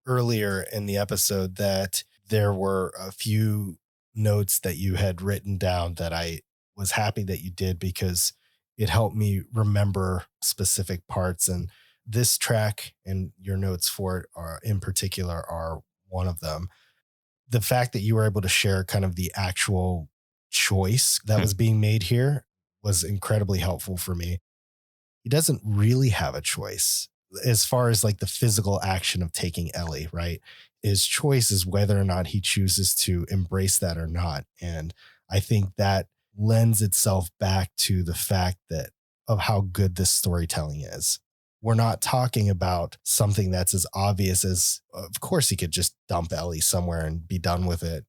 earlier in the episode that there were a few notes that you had written down that I was happy that you did, because it helped me remember specific parts. And this track and your notes for it are in particular are one of them. The fact that you were able to share kind of the actual choice that was being made here was incredibly helpful for me. He doesn't really have a choice as far as like the physical action of taking Ellie, right? His choice is whether or not he chooses to embrace that or not. And I think that lends itself back to the fact that of how good this storytelling is. We're not talking about something that's as obvious as, of course, he could just dump Ellie somewhere and be done with it.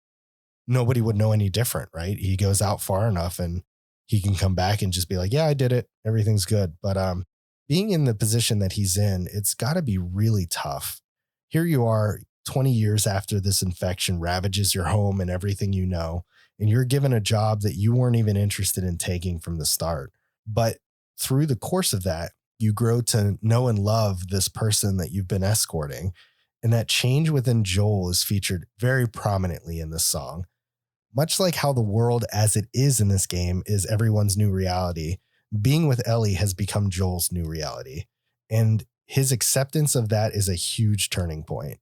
Nobody would know any different, right? He goes out far enough and he can come back and just be like, yeah, I did it. Everything's good. But being in the position that he's in, it's got to be really tough. Here you are 20 years after this infection ravages your home and everything you know, and you're given a job that you weren't even interested in taking from the start. But through the course of that, you grow to know and love this person that you've been escorting. And that change within Joel is featured very prominently in this song. Much like how the world as it is in this game is everyone's new reality, being with Ellie has become Joel's new reality. And his acceptance of that is a huge turning point.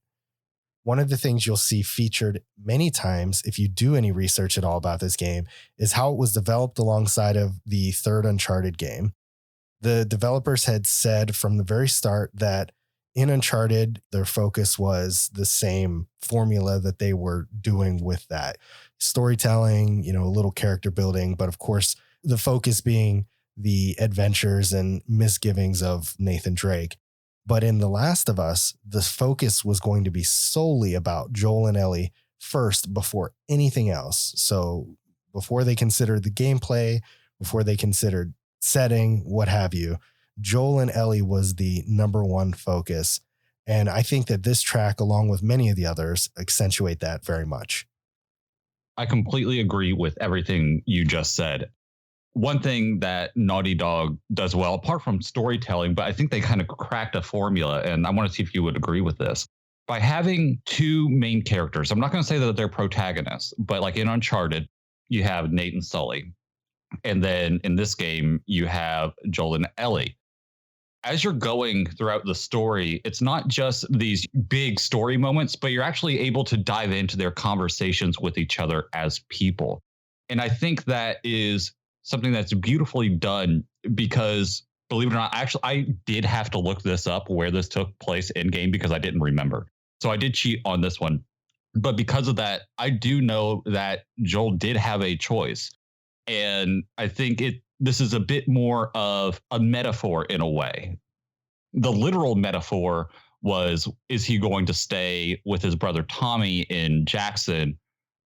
One of the things you'll see featured many times, if you do any research at all about this game, is how it was developed alongside of the third Uncharted game. The developers had said from the very start that in Uncharted, their focus was the same formula that they were doing with that storytelling, a little character building, but of course, the focus being the adventures and misgivings of Nathan Drake. But in The Last of Us, the focus was going to be solely about Joel and Ellie first before anything else. So before they considered the gameplay, before they considered setting, what have you, Joel and Ellie was the number one focus. And I think that this track, along with many of the others, accentuate that very much. I completely agree with everything you just said. One thing that Naughty Dog does well, apart from storytelling, but I think they kind of cracked a formula, and I want to see if you would agree with this. By having two main characters, I'm not going to say that they're protagonists, but like in Uncharted, you have Nate and Sully. And then in this game, you have Joel and Ellie. As you're going throughout the story, it's not just these big story moments, but you're actually able to dive into their conversations with each other as people. And I think that is something that's beautifully done because, believe it or not, actually, I did have to look this up where this took place in game because I didn't remember. So I did cheat on this one. But because of that, I do know that Joel did have a choice. And I think this is a bit more of a metaphor in a way. The literal metaphor was, is he going to stay with his brother Tommy in Jackson,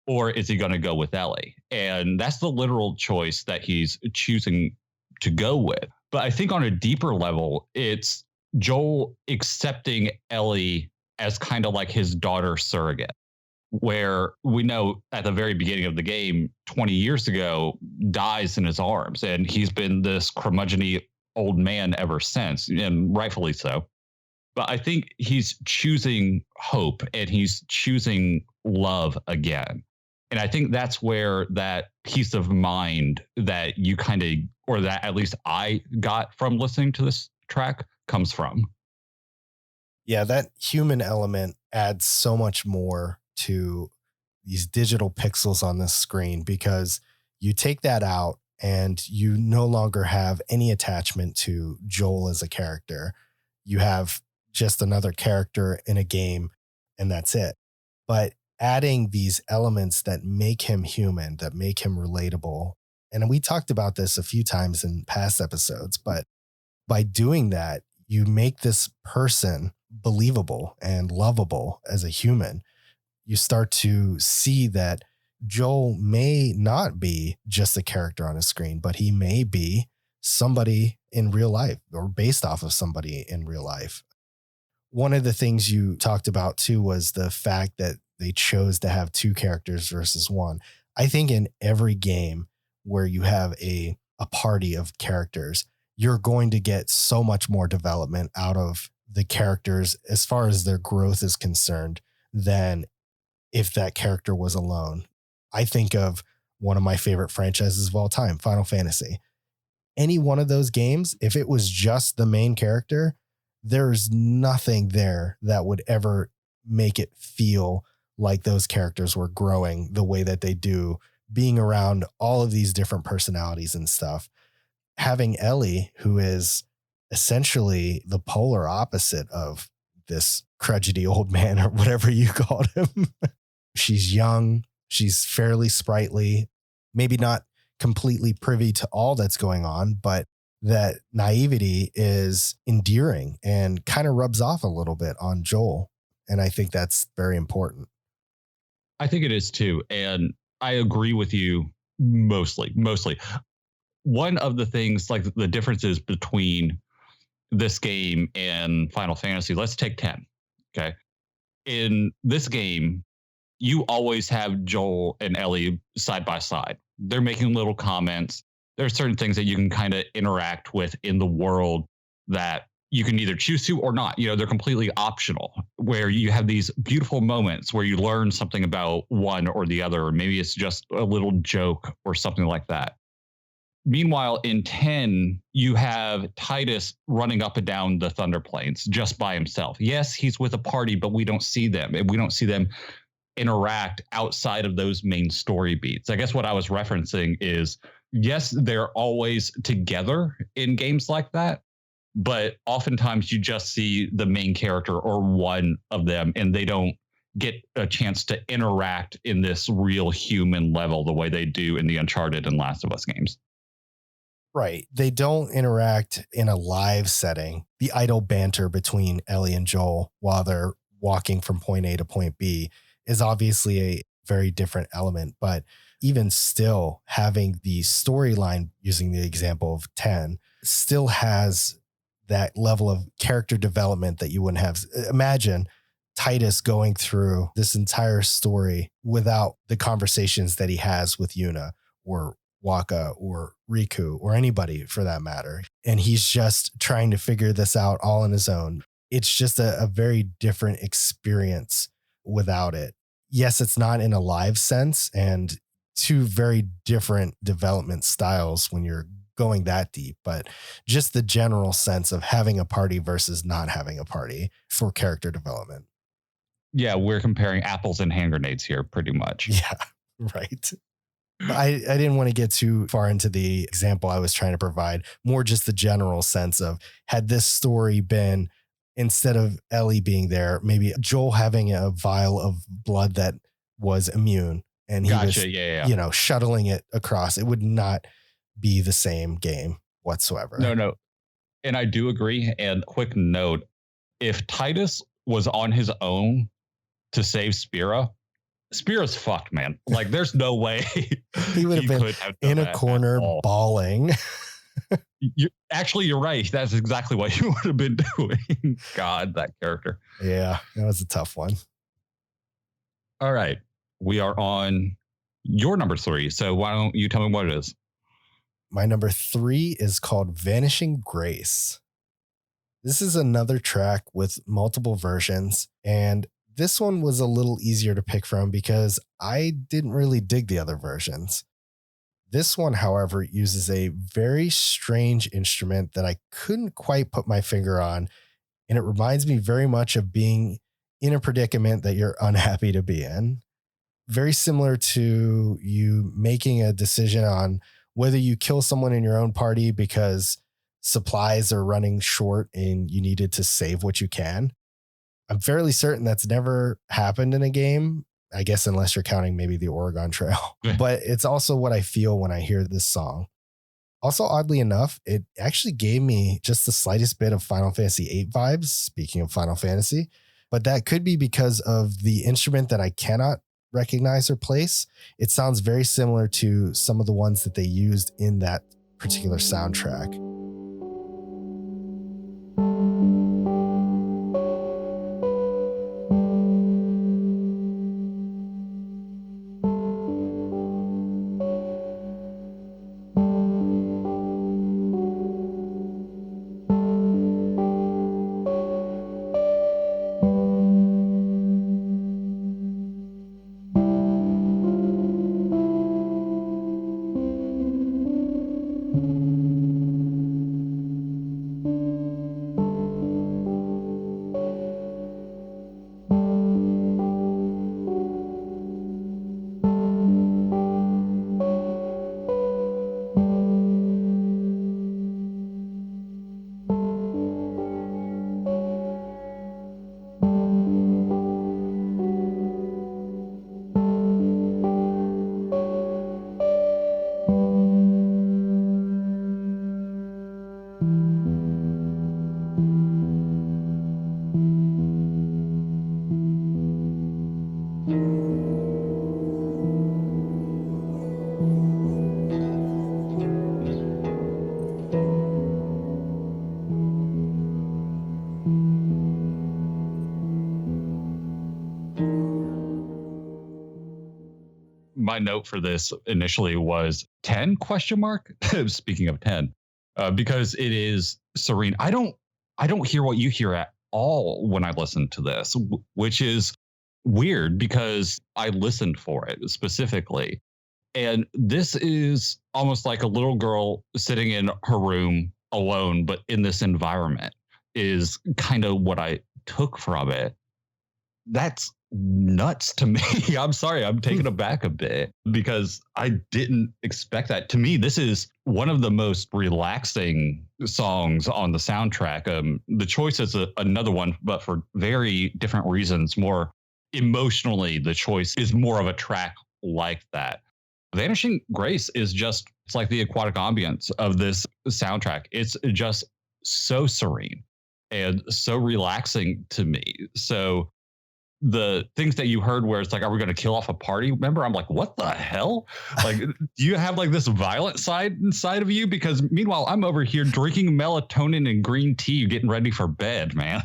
or is he going to go with Ellie? And that's the literal choice that he's choosing to go with. But I think on a deeper level, it's Joel accepting Ellie as kind of like his daughter surrogate, where we know at the very beginning of the game, 20 years ago, dies in his arms. And he's been this curmudgeon old man ever since, and rightfully so. But I think he's choosing hope and he's choosing love again. And I think that's where that peace of mind that you kind of, or that at least I got from listening to this track comes from. Yeah, that human element adds so much more to these digital pixels on this screen because you take that out and you no longer have any attachment to Joel as a character. You have just another character in a game and that's it. But adding these elements that make him human, that make him relatable. And we talked about this a few times in past episodes, but by doing that, you make this person believable and lovable as a human. You start to see that Joel may not be just a character on a screen, but he may be somebody in real life or based off of somebody in real life. One of the things you talked about too was the fact that they chose to have two characters versus one. I think in every game where you have a party of characters, you're going to get so much more development out of the characters as far as their growth is concerned than if that character was alone. I think of one of my favorite franchises of all time, Final Fantasy. Any one of those games, if it was just the main character, there's nothing there that would ever make it feel like those characters were growing the way that they do, being around all of these different personalities and stuff. Having Ellie, who is essentially the polar opposite of this crudgety old man or whatever you called him. She's young. She's fairly sprightly, maybe not completely privy to all that's going on, but that naivety is endearing and kind of rubs off a little bit on Joel. And I think that's very important. I think it is too. And I agree with you mostly. Mostly. One of the things, like the differences between this game and Final Fantasy, let's take 10. Okay. In this game, you always have Joel and Ellie side by side. They're making little comments. There are certain things that you can kind of interact with in the world that you can either choose to or not. You know, they're completely optional, where you have these beautiful moments where you learn something about one or the other, or maybe it's just a little joke or something like that. Meanwhile, in 10, you have Titus running up and down the Thunder Plains just by himself. Yes, he's with a party, but we don't see them. And we don't see them interact outside of those main story beats. I guess what I was referencing is yes, they're always together in games like that, but oftentimes you just see the main character or one of them and they don't get a chance to interact in this real human level the way they do in the Uncharted and Last of Us games. Right. They don't interact in a live setting. The idle banter between Ellie and Joel while they're walking from point A to point B is obviously a very different element. But even still, having the storyline, using the example of 10, still has that level of character development that you wouldn't have. Imagine Titus going through this entire story without the conversations that he has with Yuna or Waka or Riku or anybody for that matter. And he's just trying to figure this out all on his own. It's just a very different experience without it. Yes, it's not in a live sense and two very different development styles when you're going that deep, but just the general sense of having a party versus not having a party for character development. Yeah, we're comparing apples and hand grenades here pretty much. Yeah, right. I didn't want to get too far into the example I was trying to provide, more just the general sense of had this story been instead of Ellie being there, maybe Joel having a vial of blood that was immune and he was, Gotcha. Yeah. shuttling it across. It would not be the same game whatsoever. No. And I do agree. And quick note, if Titus was on his own to save Spira's fucked, man. Like, there's no way He would have been could have done in a that corner at all. bawling. You're right. That's exactly what you would have been doing. God, that character. Yeah, that was a tough one. All right. We are on your number 3. So why don't you tell me what it is? My number 3 is called Vanishing Grace. This is another track with multiple versions, and this one was a little easier to pick from because I didn't really dig the other versions. This one, however, uses a very strange instrument that I couldn't quite put my finger on, and it reminds me very much of being in a predicament that you're unhappy to be in. Very similar to you making a decision on whether you kill someone in your own party because supplies are running short and you needed to save what you can. I'm fairly certain that's never happened in a game. I guess unless you're counting maybe the Oregon Trail, but it's also what I feel when I hear this song. Also, oddly enough, it actually gave me just the slightest bit of Final Fantasy VIII vibes, speaking of Final Fantasy, but that could be because of the instrument that I cannot recognize or place. It sounds very similar to some of the ones that they used in that particular soundtrack. my note for this initially was 10 question mark. Speaking of 10, because it is serene. I don't hear what you hear at all when I listen to this, which is weird because I listened for it specifically. And this is almost like a little girl sitting in her room alone, but in this environment is kind of what I took from it. That's nuts to me. I'm sorry, I'm taken aback a bit because I didn't expect that. To me, this is one of the most relaxing songs on the soundtrack. The Choice is another one, but for very different reasons. More emotionally, The Choice is more of a track like that. Vanishing Grace is just, it's like the aquatic ambience of this soundtrack. It's just so serene and so relaxing to me. So the things that you heard where it's like, are we going to kill off a party? Remember, I'm like, what the hell? Like, do you have like this violent side inside of you? Because meanwhile, I'm over here drinking melatonin and green tea, getting ready for bed, man.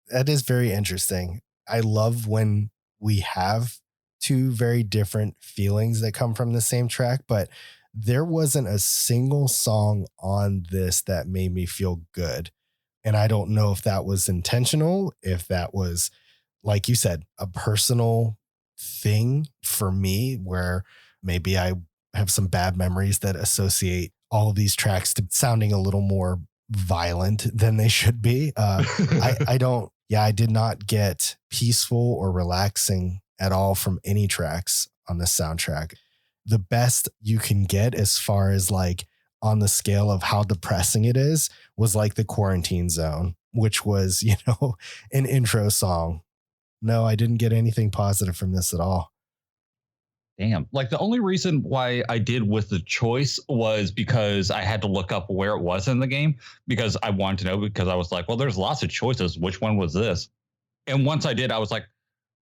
That is very interesting. I love when we have two very different feelings that come from the same track, but there wasn't a single song on this that made me feel good. And I don't know if that was intentional, if that was, like you said, a personal thing for me where maybe I have some bad memories that associate all of these tracks to sounding a little more violent than they should be. I did not get peaceful or relaxing at all from any tracks on the soundtrack. The best you can get as far as like on the scale of how depressing it is was like the Quarantine Zone, which was, an intro song. No, I didn't get anything positive from this at all. Damn. Like the only reason why I did with The Choice was because I had to look up where it was in the game because I wanted to know, because I was like, well, there's lots of choices. Which one was this? And once I did, I was like,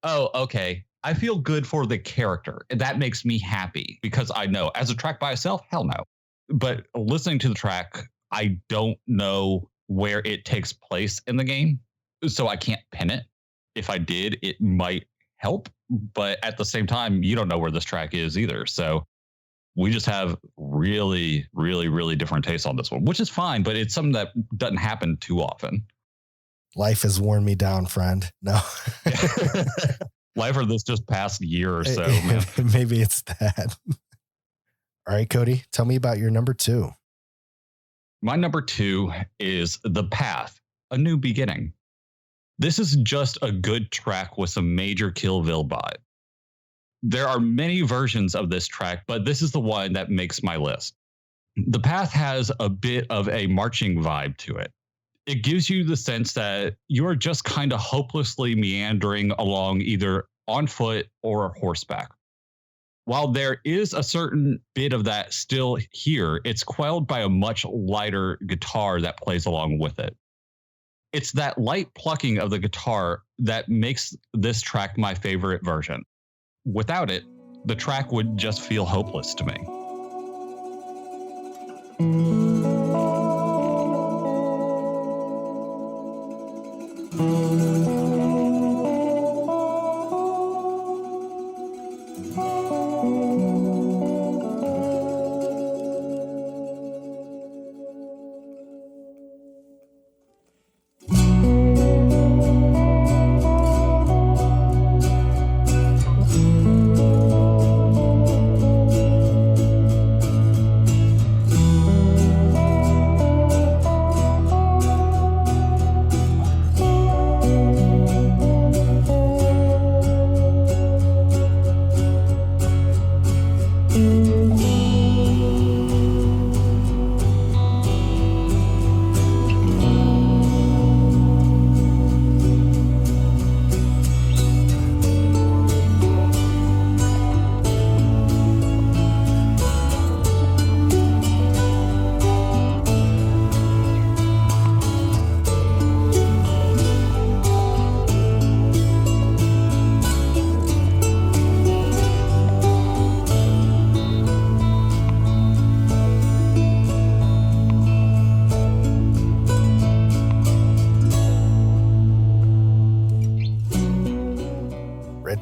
oh, okay. I feel good for the character. That makes me happy because I know as a track by itself, hell no. But listening to the track, I don't know where it takes place in the game. So I can't pin it. If I did, it might help. But at the same time, you don't know where this track is either. So we just have really, really, really different tastes on this one, which is fine. But it's something that doesn't happen too often. Life has worn me down, friend. No. Life or this just past year or so. Maybe it's that. All right, Cody, tell me about your number 2. My number 2 is The Path, A New Beginning. This is just a good track with some major Killville vibe. There are many versions of this track, but this is the one that makes my list. The Path has a bit of a marching vibe to it. It gives you the sense that you're just kind of hopelessly meandering along either on foot or horseback. While there is a certain bit of that still here, it's quelled by a much lighter guitar that plays along with it. It's that light plucking of the guitar that makes this track my favorite version. Without it, the track would just feel hopeless to me.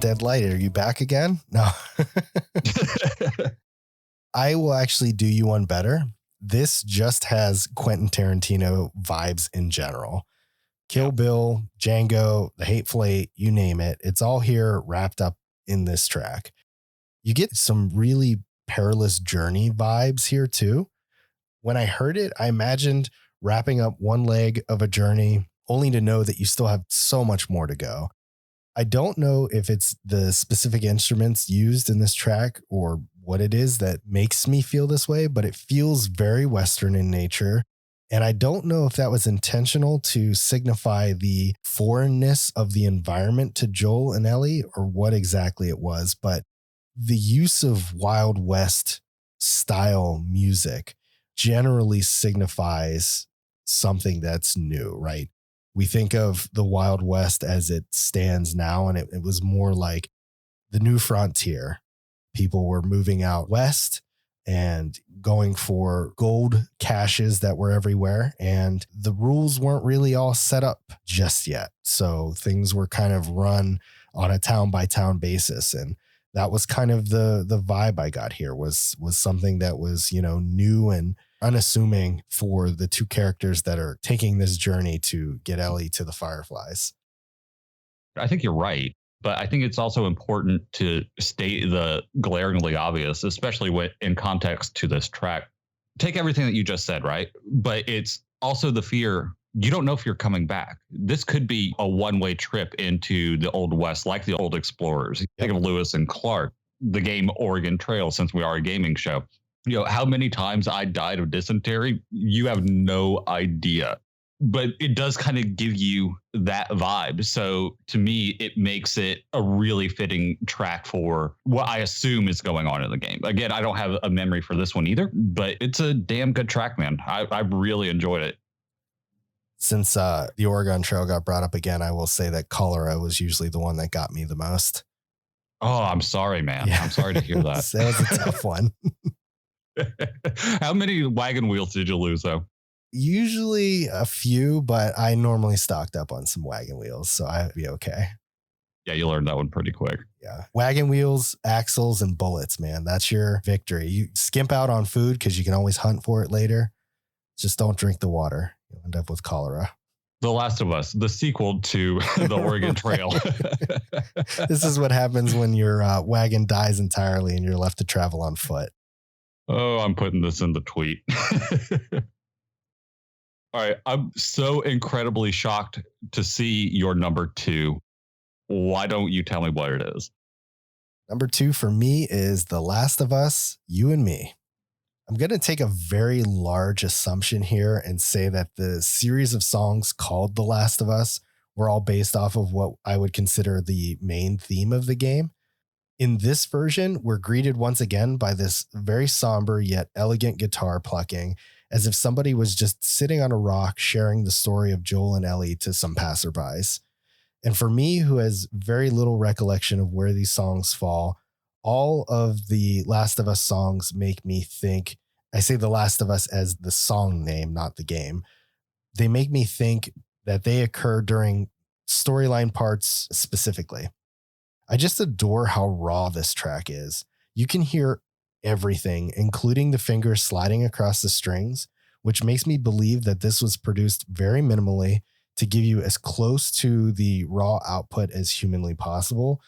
Dead Light, are you back again? No. I will actually do you one better. This just has Quentin Tarantino vibes in general. Kill Yeah. Bill, Django, The Hateful Eight, you name it. It's all here wrapped up in this track. You get some really perilous journey vibes here too. When I heard it, I imagined wrapping up one leg of a journey only to know that you still have so much more to go. I don't know if it's the specific instruments used in this track or what it is that makes me feel this way, but it feels very Western in nature. And I don't know if that was intentional to signify the foreignness of the environment to Joel and Ellie or what exactly it was, but the use of Wild West style music generally signifies something that's new, right? We think of the Wild West as it stands now, and it was more like the new frontier. People were moving out west and going for gold caches that were everywhere. And the rules weren't really all set up just yet. So things were kind of run on a town by town basis. And that was kind of the vibe I got here was something that was, new and unassuming for the two characters that are taking this journey to get Ellie to the Fireflies. I think you're right. But I think it's also important to state the glaringly obvious, especially in context to this track. Take everything that you just said, right? But it's also the fear. You don't know if you're coming back. This could be a one-way trip into the Old West, like the old explorers. Think of Lewis and Clark, the game Oregon Trail, since we are a gaming show. How many times I died of dysentery, you have no idea. But it does kind of give you that vibe. So to me, it makes it a really fitting track for what I assume is going on in the game. Again, I don't have a memory for this one either, but it's a damn good track, man. I really enjoyed it. Since the Oregon Trail got brought up again, I will say that Cholera was usually the one that got me the most. Oh, I'm sorry, man. Yeah. I'm sorry to hear that. That was a tough one. How many wagon wheels did you lose, though? Usually a few, but I normally stocked up on some wagon wheels, so I'd be okay. Yeah, you learned that one pretty quick. Yeah. Wagon wheels, axles, and bullets, man. That's your victory. You skimp out on food because you can always hunt for it later. Just don't drink the water. You'll end up with cholera. The Last of Us, the sequel to the Oregon Trail. This is what happens when your wagon dies entirely and you're left to travel on foot. Oh, I'm putting this in the tweet. All right. I'm so incredibly shocked to see your number 2. Why don't you tell me what it is? Number 2 for me is The Last of Us, You and Me. I'm going to take a very large assumption here and say that the series of songs called The Last of Us were all based off of what I would consider the main theme of the game. In this version, we're greeted once again by this very somber yet elegant guitar plucking, as if somebody was just sitting on a rock sharing the story of Joel and Ellie to some passerbys. And for me, who has very little recollection of where these songs fall, all of the Last of Us songs make me think, I say The Last of Us as the song name, not the game. They make me think that they occur during storyline parts specifically. I just adore how raw this track is. You can hear everything, including the fingers sliding across the strings, which makes me believe that this was produced very minimally to give you as close to the raw output as humanly possible.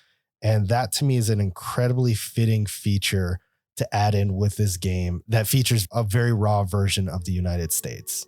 And that to me is an incredibly fitting feature to add in with this game that features a very raw version of the United States.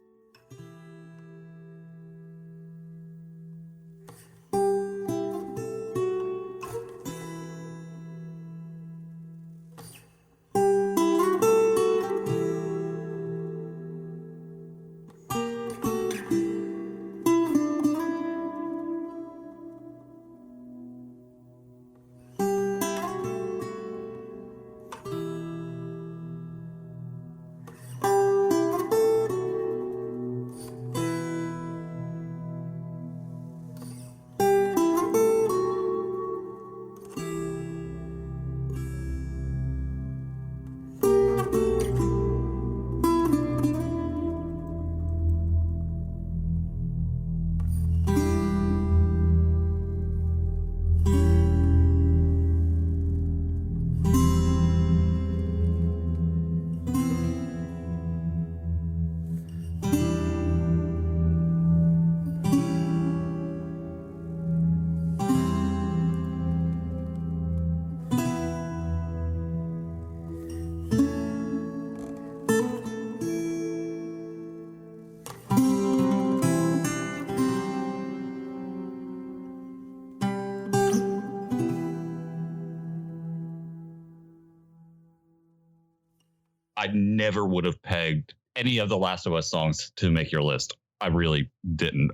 I never would have pegged any of the Last of Us songs to make your list. I really didn't.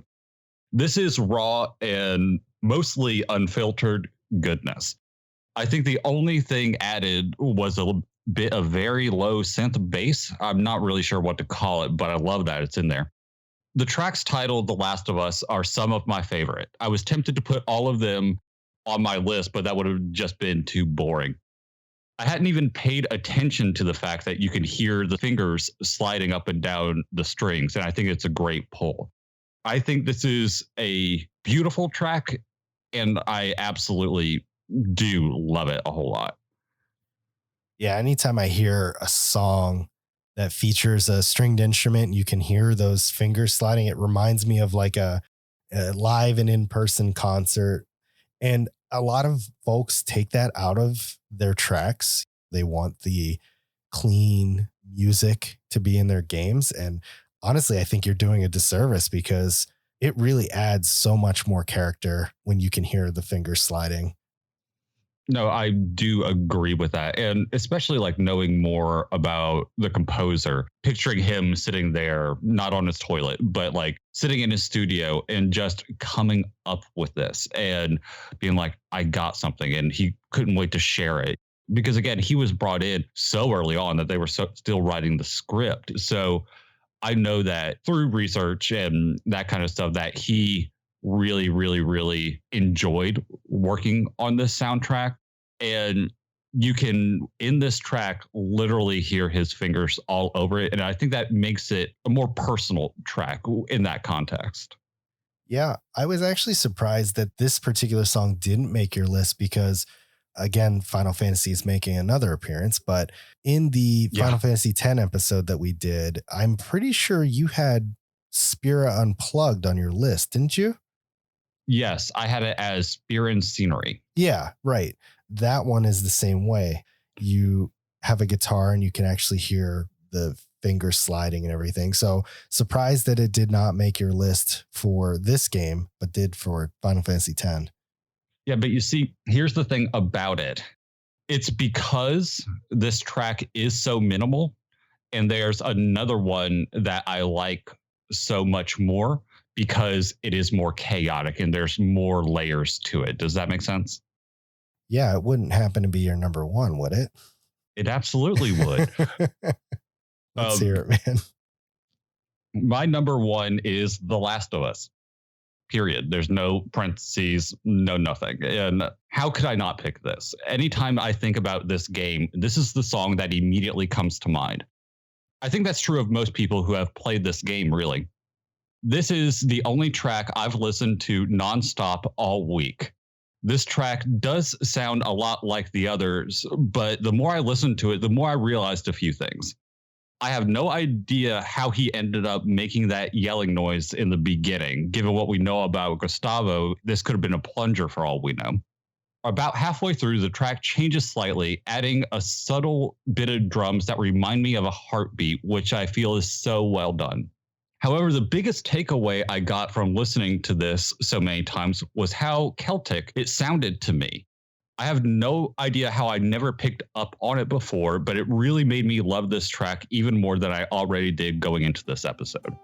This is raw and mostly unfiltered goodness. I think the only thing added was a bit of very low synth bass. I'm not really sure what to call it, but I love that it's in there. The tracks titled The Last of Us are some of my favorite. I was tempted to put all of them on my list, but that would have just been too boring. I hadn't even paid attention to the fact that you can hear the fingers sliding up and down the strings, and I think it's a great pull. I think this is a beautiful track, and I absolutely do love it a whole lot. Yeah, anytime I hear a song that features a stringed instrument, you can hear those fingers sliding. It reminds me of like a live and in-person concert. And a lot of folks take that out of their tracks. They want the clean music to be in their games. And honestly, I think you're doing a disservice because it really adds so much more character when you can hear the fingers sliding. No, I do agree with that. And especially like knowing more about the composer, picturing him sitting there, not on his toilet, but like sitting in his studio and just coming up with this and being like, I got something. And he couldn't wait to share it. Because again, he was brought in so early on that they were still writing the script. So I know that through research and that kind of stuff that he really, really, really enjoyed working on this soundtrack. And you can, in this track, literally hear his fingers all over it. And I think that makes it a more personal track in that context. Yeah, I was actually surprised that this particular song didn't make your list because, again, Final Fantasy is making another appearance. But in the Final Fantasy X episode that we did, I'm pretty sure you had Spira Unplugged on your list, didn't you? Yes, I had it as Spear and Scenery. Yeah, right. That one is the same way. You have a guitar and you can actually hear the fingers sliding and everything. So surprised that it did not make your list for this game, but did for Final Fantasy X. Yeah, but you see, here's the thing about it. It's because this track is so minimal, and there's another one that I like so much more because it is more chaotic and there's more layers to it. Does that make sense? Yeah, it wouldn't happen to be your number one, would it? It absolutely would. Let's hear it, man. My number one is The Last of Us. Period. There's no parentheses, no nothing. And how could I not pick this? Anytime I think about this game, this is the song that immediately comes to mind. I think that's true of most people who have played this game, really. This is the only track I've listened to nonstop all week. This track does sound a lot like the others, but the more I listened to it, the more I realized a few things. I have no idea how he ended up making that yelling noise in the beginning. Given what we know about Gustavo, this could have been a plunger for all we know. About halfway through, the track changes slightly, adding a subtle bit of drums that remind me of a heartbeat, which I feel is so well done. However, the biggest takeaway I got from listening to this so many times was how Celtic it sounded to me. I have no idea how I never picked up on it before, but it really made me love this track even more than I already did going into this episode.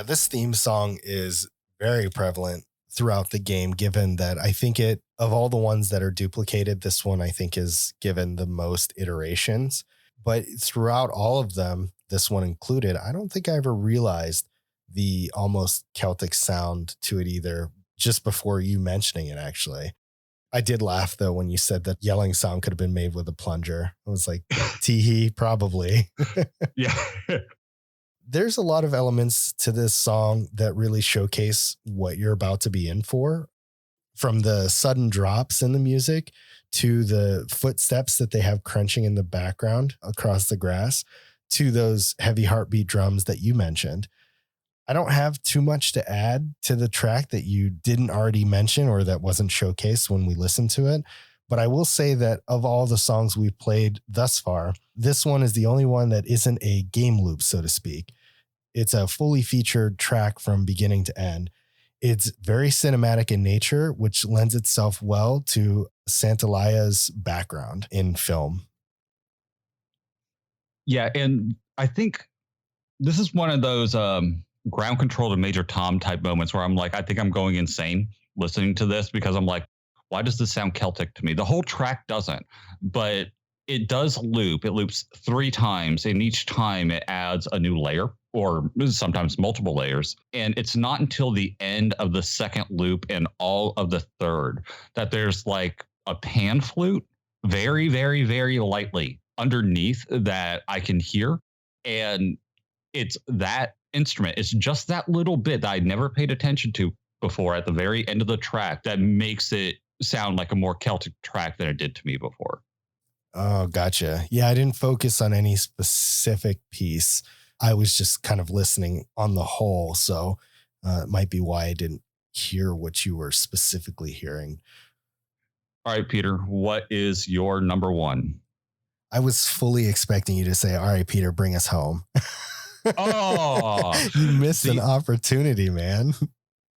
Yeah, this theme song is very prevalent throughout the game, given that I think of all the ones that are duplicated, this one I think is given the most iterations. But throughout all of them, this one included, I don't think I ever realized the almost Celtic sound to it either, just before you mentioning it, actually. I did laugh though when you said that yelling sound could have been made with a plunger. I was like, tee hee, probably. Yeah. There's a lot of elements to this song that really showcase what you're about to be in for. From the sudden drops in the music to the footsteps that they have crunching in the background across the grass to those heavy heartbeat drums that you mentioned. I don't have too much to add to the track that you didn't already mention or that wasn't showcased when we listened to it. But I will say that of all the songs we've played thus far, this one is the only one that isn't a game loop, so to speak. It's a fully featured track from beginning to end. It's very cinematic in nature, which lends itself well to Santaollalla's background in film. Yeah. And I think this is one of those ground control to Major Tom type moments where I'm like, I think I'm going insane listening to this because I'm like, why does this sound Celtic to me? The whole track doesn't, but it does loop. It loops 3 times, and each time it adds a new layer or sometimes multiple layers. And it's not until the end of the second loop and all of the third that there's like a pan flute very, very, very lightly underneath that I can hear. And it's that instrument. It's just that little bit that I never paid attention to before at the very end of the track that makes it sound like a more Celtic track than it did to me before. Oh, gotcha. Yeah, I didn't focus on any specific piece. I was just kind of listening on the whole. So it might be why I didn't hear what you were specifically hearing. All right, Peter, what is your number one? I was fully expecting you to say, all right, Peter, bring us home. Oh, you missed an opportunity, man.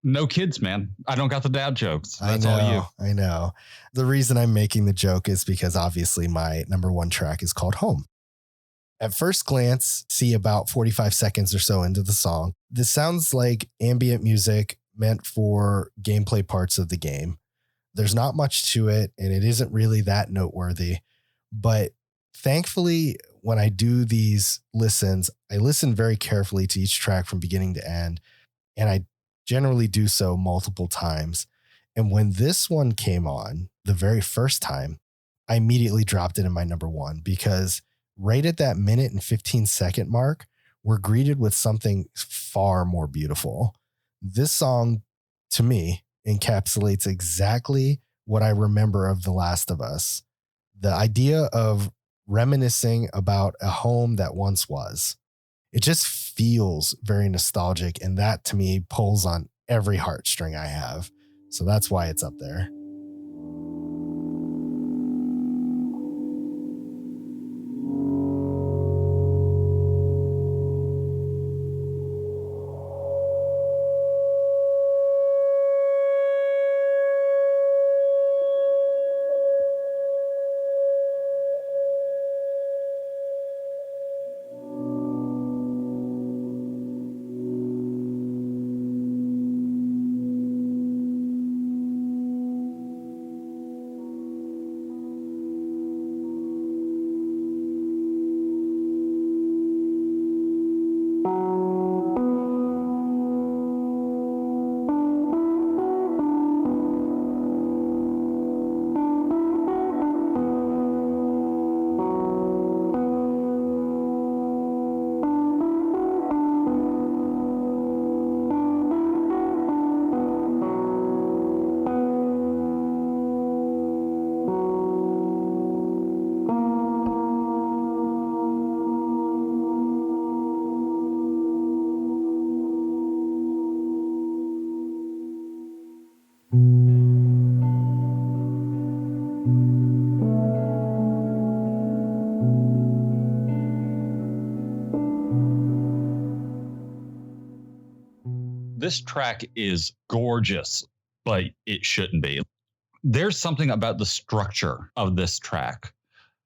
No kids, man. I don't got the dad jokes. That's all you. I know. The reason I'm making the joke is because obviously my number one track is called Home. At first glance, see about 45 seconds or so into the song, this sounds like ambient music meant for gameplay parts of the game. There's not much to it, and it isn't really that noteworthy. But thankfully, when I do these listens, I listen very carefully to each track from beginning to end, and I generally do so multiple times. And when this one came on the very first time, I immediately dropped it in my number one because right at that minute and 15-second mark, we're greeted with something far more beautiful. This song, to me, encapsulates exactly what I remember of The Last of Us. The idea of reminiscing about a home that once was. It just feels very nostalgic, and that to me pulls on every heartstring I have. So that's why it's up there. This track is gorgeous, but it shouldn't be. There's something about the structure of this track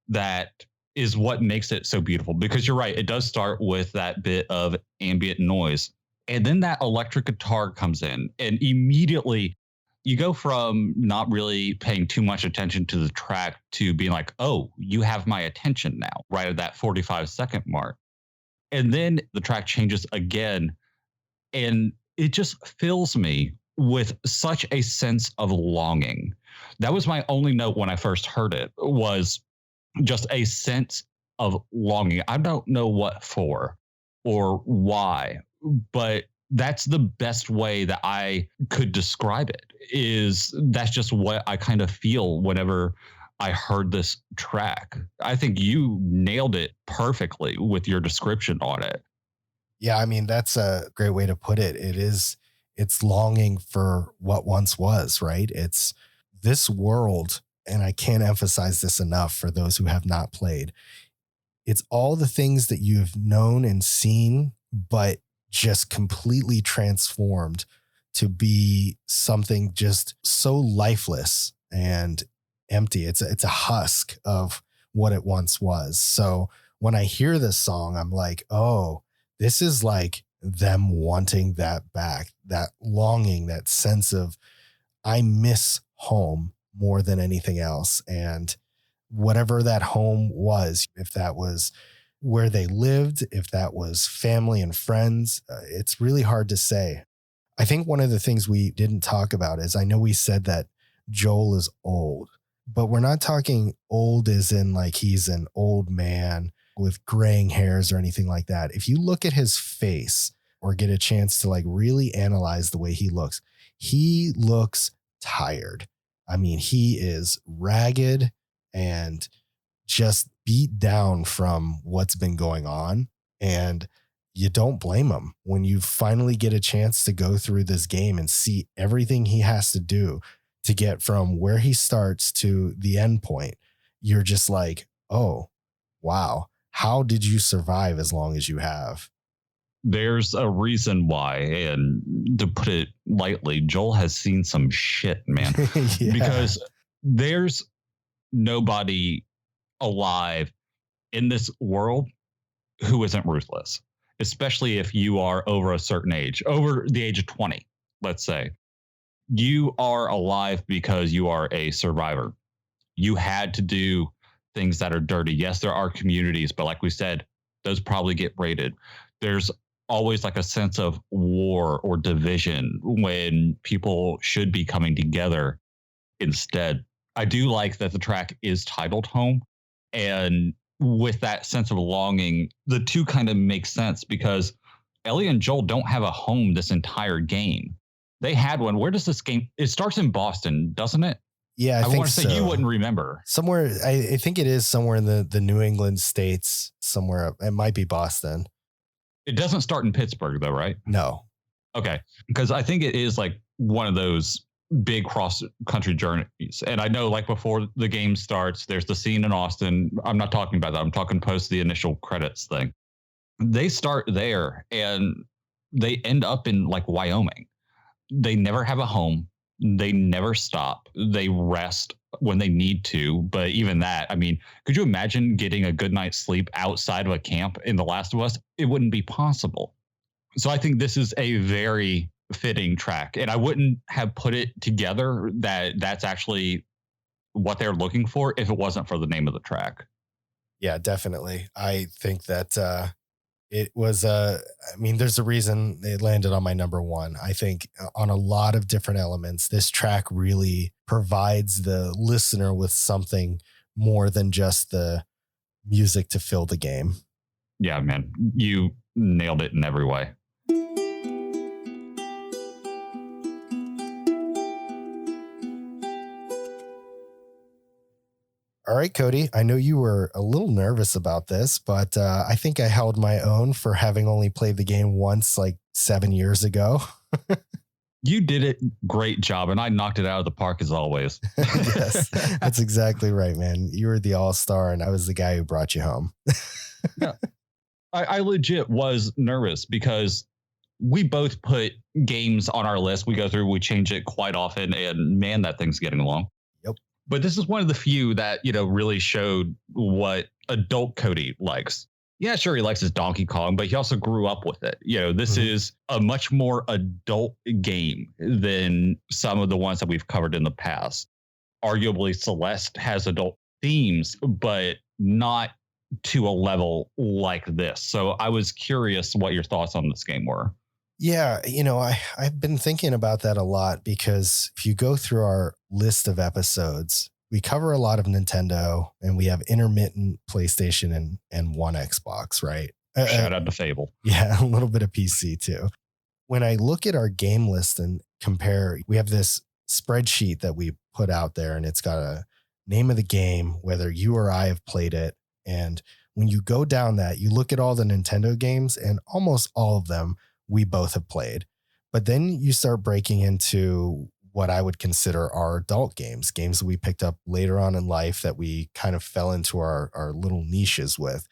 that is what makes it so beautiful because you're right. It does start with that bit of ambient noise. And then that electric guitar comes in, and immediately you go from not really paying too much attention to the track to being like, oh, you have my attention now, right at that 45-second mark. And then the track changes again, and it just fills me with such a sense of longing. That was my only note when I first heard it, was just a sense of longing. I don't know what for or why, but that's the best way that I could describe it. Is that's just what I kind of feel whenever I heard this track. I think you nailed it perfectly with your description on it. Yeah, I mean, that's a great way to put it. It's longing for what once was, right? It's this world, and I can't emphasize this enough for those who have not played. It's all the things that you've known and seen, but just completely transformed to be something just so lifeless and empty. It's a husk of what it once was. So when I hear this song, I'm like, oh, this is like them wanting that back, that longing, that sense of I miss home more than anything else. And whatever that home was, if that was where they lived, if that was family and friends, it's really hard to say. I think one of the things we didn't talk about is I know we said that Joel is old, but we're not talking old as in like he's an old man with graying hairs or anything like that. If you look at his face or get a chance to like really analyze the way he looks tired. I mean, he is ragged and just beat down from what's been going on. And you don't blame him when you finally get a chance to go through this game and see everything he has to do to get from where he starts to the end point. You're just like, oh, wow. How did you survive as long as you have? There's a reason why, and to put it lightly, Joel has seen some shit, man. Yeah. Because there's nobody alive in this world who isn't ruthless, especially if you are over a certain age, over the age of 20, let's say. You are alive because you are a survivor. You had to do things that are dirty. Yes, there are communities, but like we said, those probably get raided. There's always like a sense of war or division when people should be coming together instead. I do like that the track is titled Home. And with that sense of longing, the two kind of make sense because Ellie and Joel don't have a home this entire game. They had one. Where does this game? It starts in Boston, doesn't it? Yeah, I think want to so. say you wouldn't remember. Somewhere, I think it is somewhere in the New England states, somewhere. It might be Boston. It doesn't start in Pittsburgh, though, right? No. Okay. Because I think it is like one of those big cross country journeys. And I know like before the game starts, there's the scene in Austin. I'm not talking about that. I'm talking post the initial credits thing. They start there and they end up in like Wyoming. They never have a home. They never stop. They rest when they need to. But even that, I mean, could you imagine getting a good night's sleep outside of a camp in The Last of Us? It wouldn't be possible. So I think this is a very fitting track. And I wouldn't have put it together that that's actually what they're looking for if it wasn't for the name of the track. Yeah, definitely. I think that it was, I mean, there's a reason it landed on my number one. I think on a lot of different elements, this track really provides the listener with something more than just the music to fill the game. Yeah, man, you nailed it in every way. All right, Cody, I know you were a little nervous about this, but I think I held my own for having only played the game once, like 7 years ago. You did it. Great job. And I knocked it out of the park as always. Yes, that's exactly right, man. You were the all-star and I was the guy who brought you home. Yeah. I legit was nervous because we both put games on our list. We go through, we change it quite often, and man, that thing's getting along. Yep. But this is one of the few that, you know, really showed what adult Cody likes. Yeah, sure, he likes his Donkey Kong, but he also grew up with it. This Mhm. is a much more adult game than some of the ones that we've covered in the past. Arguably, Celeste has adult themes, but not to a level like this. So I was curious what your thoughts on this game were. Yeah, I've been thinking about that a lot because if you go through our list of episodes, we cover a lot of Nintendo and we have intermittent PlayStation and one Xbox, right? Shout out to Fable. Yeah, a little bit of PC too. When I look at our game list and compare, we have this spreadsheet that we put out there and it's got a name of the game, whether you or I have played it. And when you go down that, you look at all the Nintendo games and almost all of them we both have played. But then you start breaking into what I would consider our adult games that we picked up later on in life that we kind of fell into our little niches with.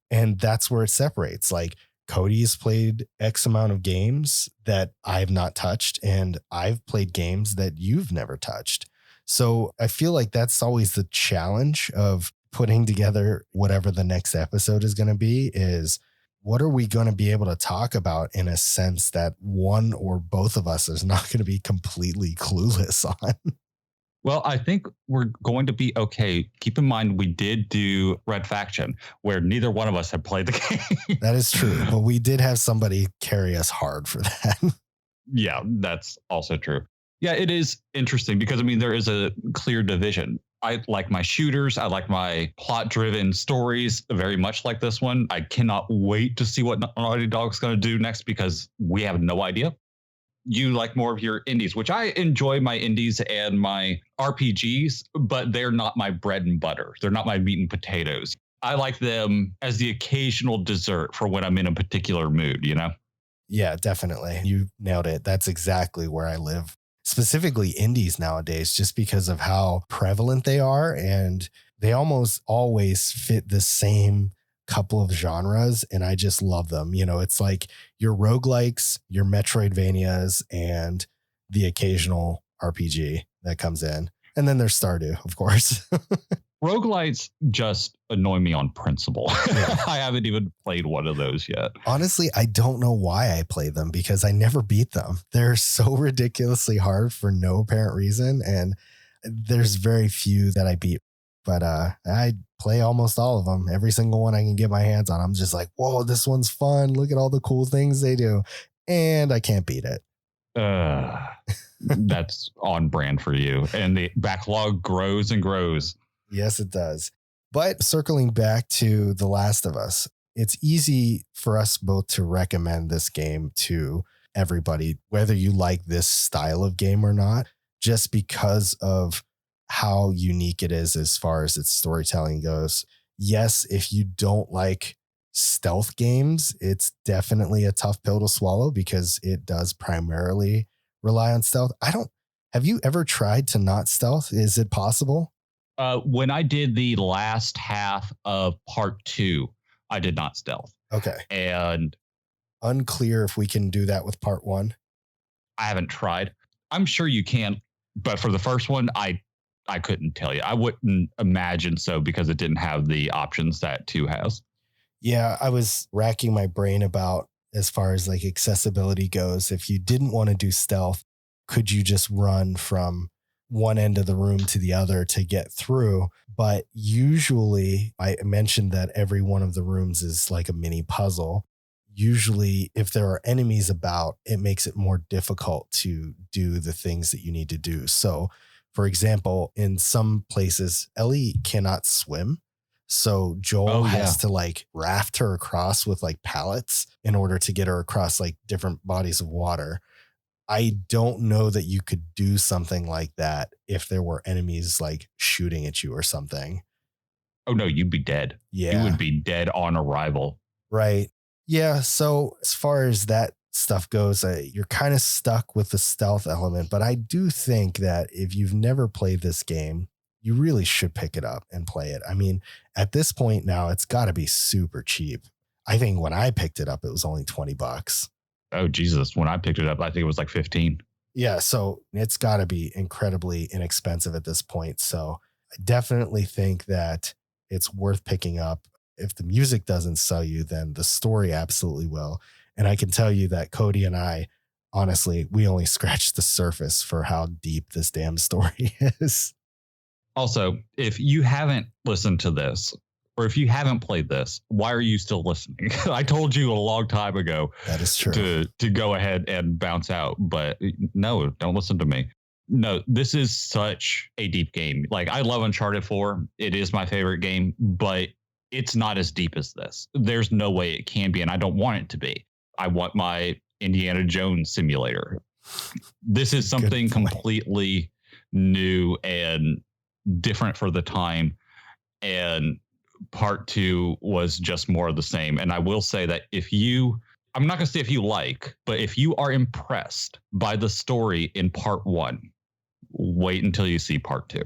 And that's where it separates. Like Cody's played X amount of games that I have not touched, and I've played games that you've never touched. So I feel like that's always the challenge of putting together whatever the next episode is going to be is what are we going to be able to talk about in a sense that one or both of us is not going to be completely clueless on? Well, I think we're going to be okay. Keep in mind, we did do Red Faction, where neither one of us had played the game. That is true. But we did have somebody carry us hard for that. Yeah, that's also true. Yeah, it is interesting because, I mean, there is a clear division. I like my shooters. I like my plot driven stories very much like this one. I cannot wait to see what Naughty Dog's going to do next because we have no idea. You like more of your indies, which I enjoy my indies and my RPGs, but they're not my bread and butter. They're not my meat and potatoes. I like them as the occasional dessert for when I'm in a particular mood. Yeah, definitely. You nailed it. That's exactly where I live. Specifically indies nowadays, just because of how prevalent they are. And they almost always fit the same couple of genres. And I just love them. It's like your roguelikes, your Metroidvanias, and the occasional RPG that comes in. And then there's Stardew, of course. Roguelites just annoy me on principle. Yeah. I haven't even played one of those yet. Honestly, I don't know why I play them because I never beat them. They're so ridiculously hard for no apparent reason. And there's very few that I beat, but I play almost all of them. Every single one I can get my hands on. I'm just like, whoa, this one's fun. Look at all the cool things they do. And I can't beat it. That's on brand for you. And the backlog grows and grows. Yes, it does. But circling back to The Last of Us, it's easy for us both to recommend this game to everybody, whether you like this style of game or not, just because of how unique it is as far as its storytelling goes. Yes, if you don't like stealth games, it's definitely a tough pill to swallow because it does primarily rely on stealth. Have you ever tried to not stealth? Is it possible? When I did the last half of part 2, I did not stealth. Okay. And Unclear if we can do that with part 1. I haven't tried. I'm sure you can, but for the first one, I couldn't tell you. I wouldn't imagine so because it didn't have the options that 2 has. Yeah, I was racking my brain about as far as like accessibility goes. If you didn't want to do stealth, could you just run from one end of the room to the other to get through? But usually, I mentioned that every one of the rooms is like a mini puzzle. Usually, if there are enemies about, it makes it more difficult to do the things that you need to do. So, for example, in some places, Ellie cannot swim. So Joel has to like raft her across with like pallets in order to get her across like different bodies of water. I don't know that you could do something like that if there were enemies like shooting at you or something. Oh, no, you'd be dead. Yeah. You would be dead on arrival. Right. Yeah. So as far as that stuff goes, you're kind of stuck with the stealth element. But I do think that if you've never played this game, you really should pick it up and play it. I mean, at this point now, it's got to be super cheap. I think when I picked it up, it was only $20. Oh, Jesus. When I picked it up, I think it was like 15. Yeah. So it's got to be incredibly inexpensive at this point. So I definitely think that it's worth picking up. If the music doesn't sell you, then the story absolutely will. And I can tell you that Cody and I, honestly, we only scratched the surface for how deep this damn story is. Also, if you haven't listened to this, or if you haven't played this, why are you still listening? I told you a long time ago That is true. to go ahead and bounce out, but no, don't listen to me. No, this is such a deep game. Like, I love Uncharted 4. It is my favorite game, but it's not as deep as this. There's no way it can be, and I don't want it to be. I want my Indiana Jones simulator. This is something completely new and different for the time. And part 2 was just more of the same. And I will say that I'm not going to say if you like, but if you are impressed by the story in part 1, wait until you see part 2.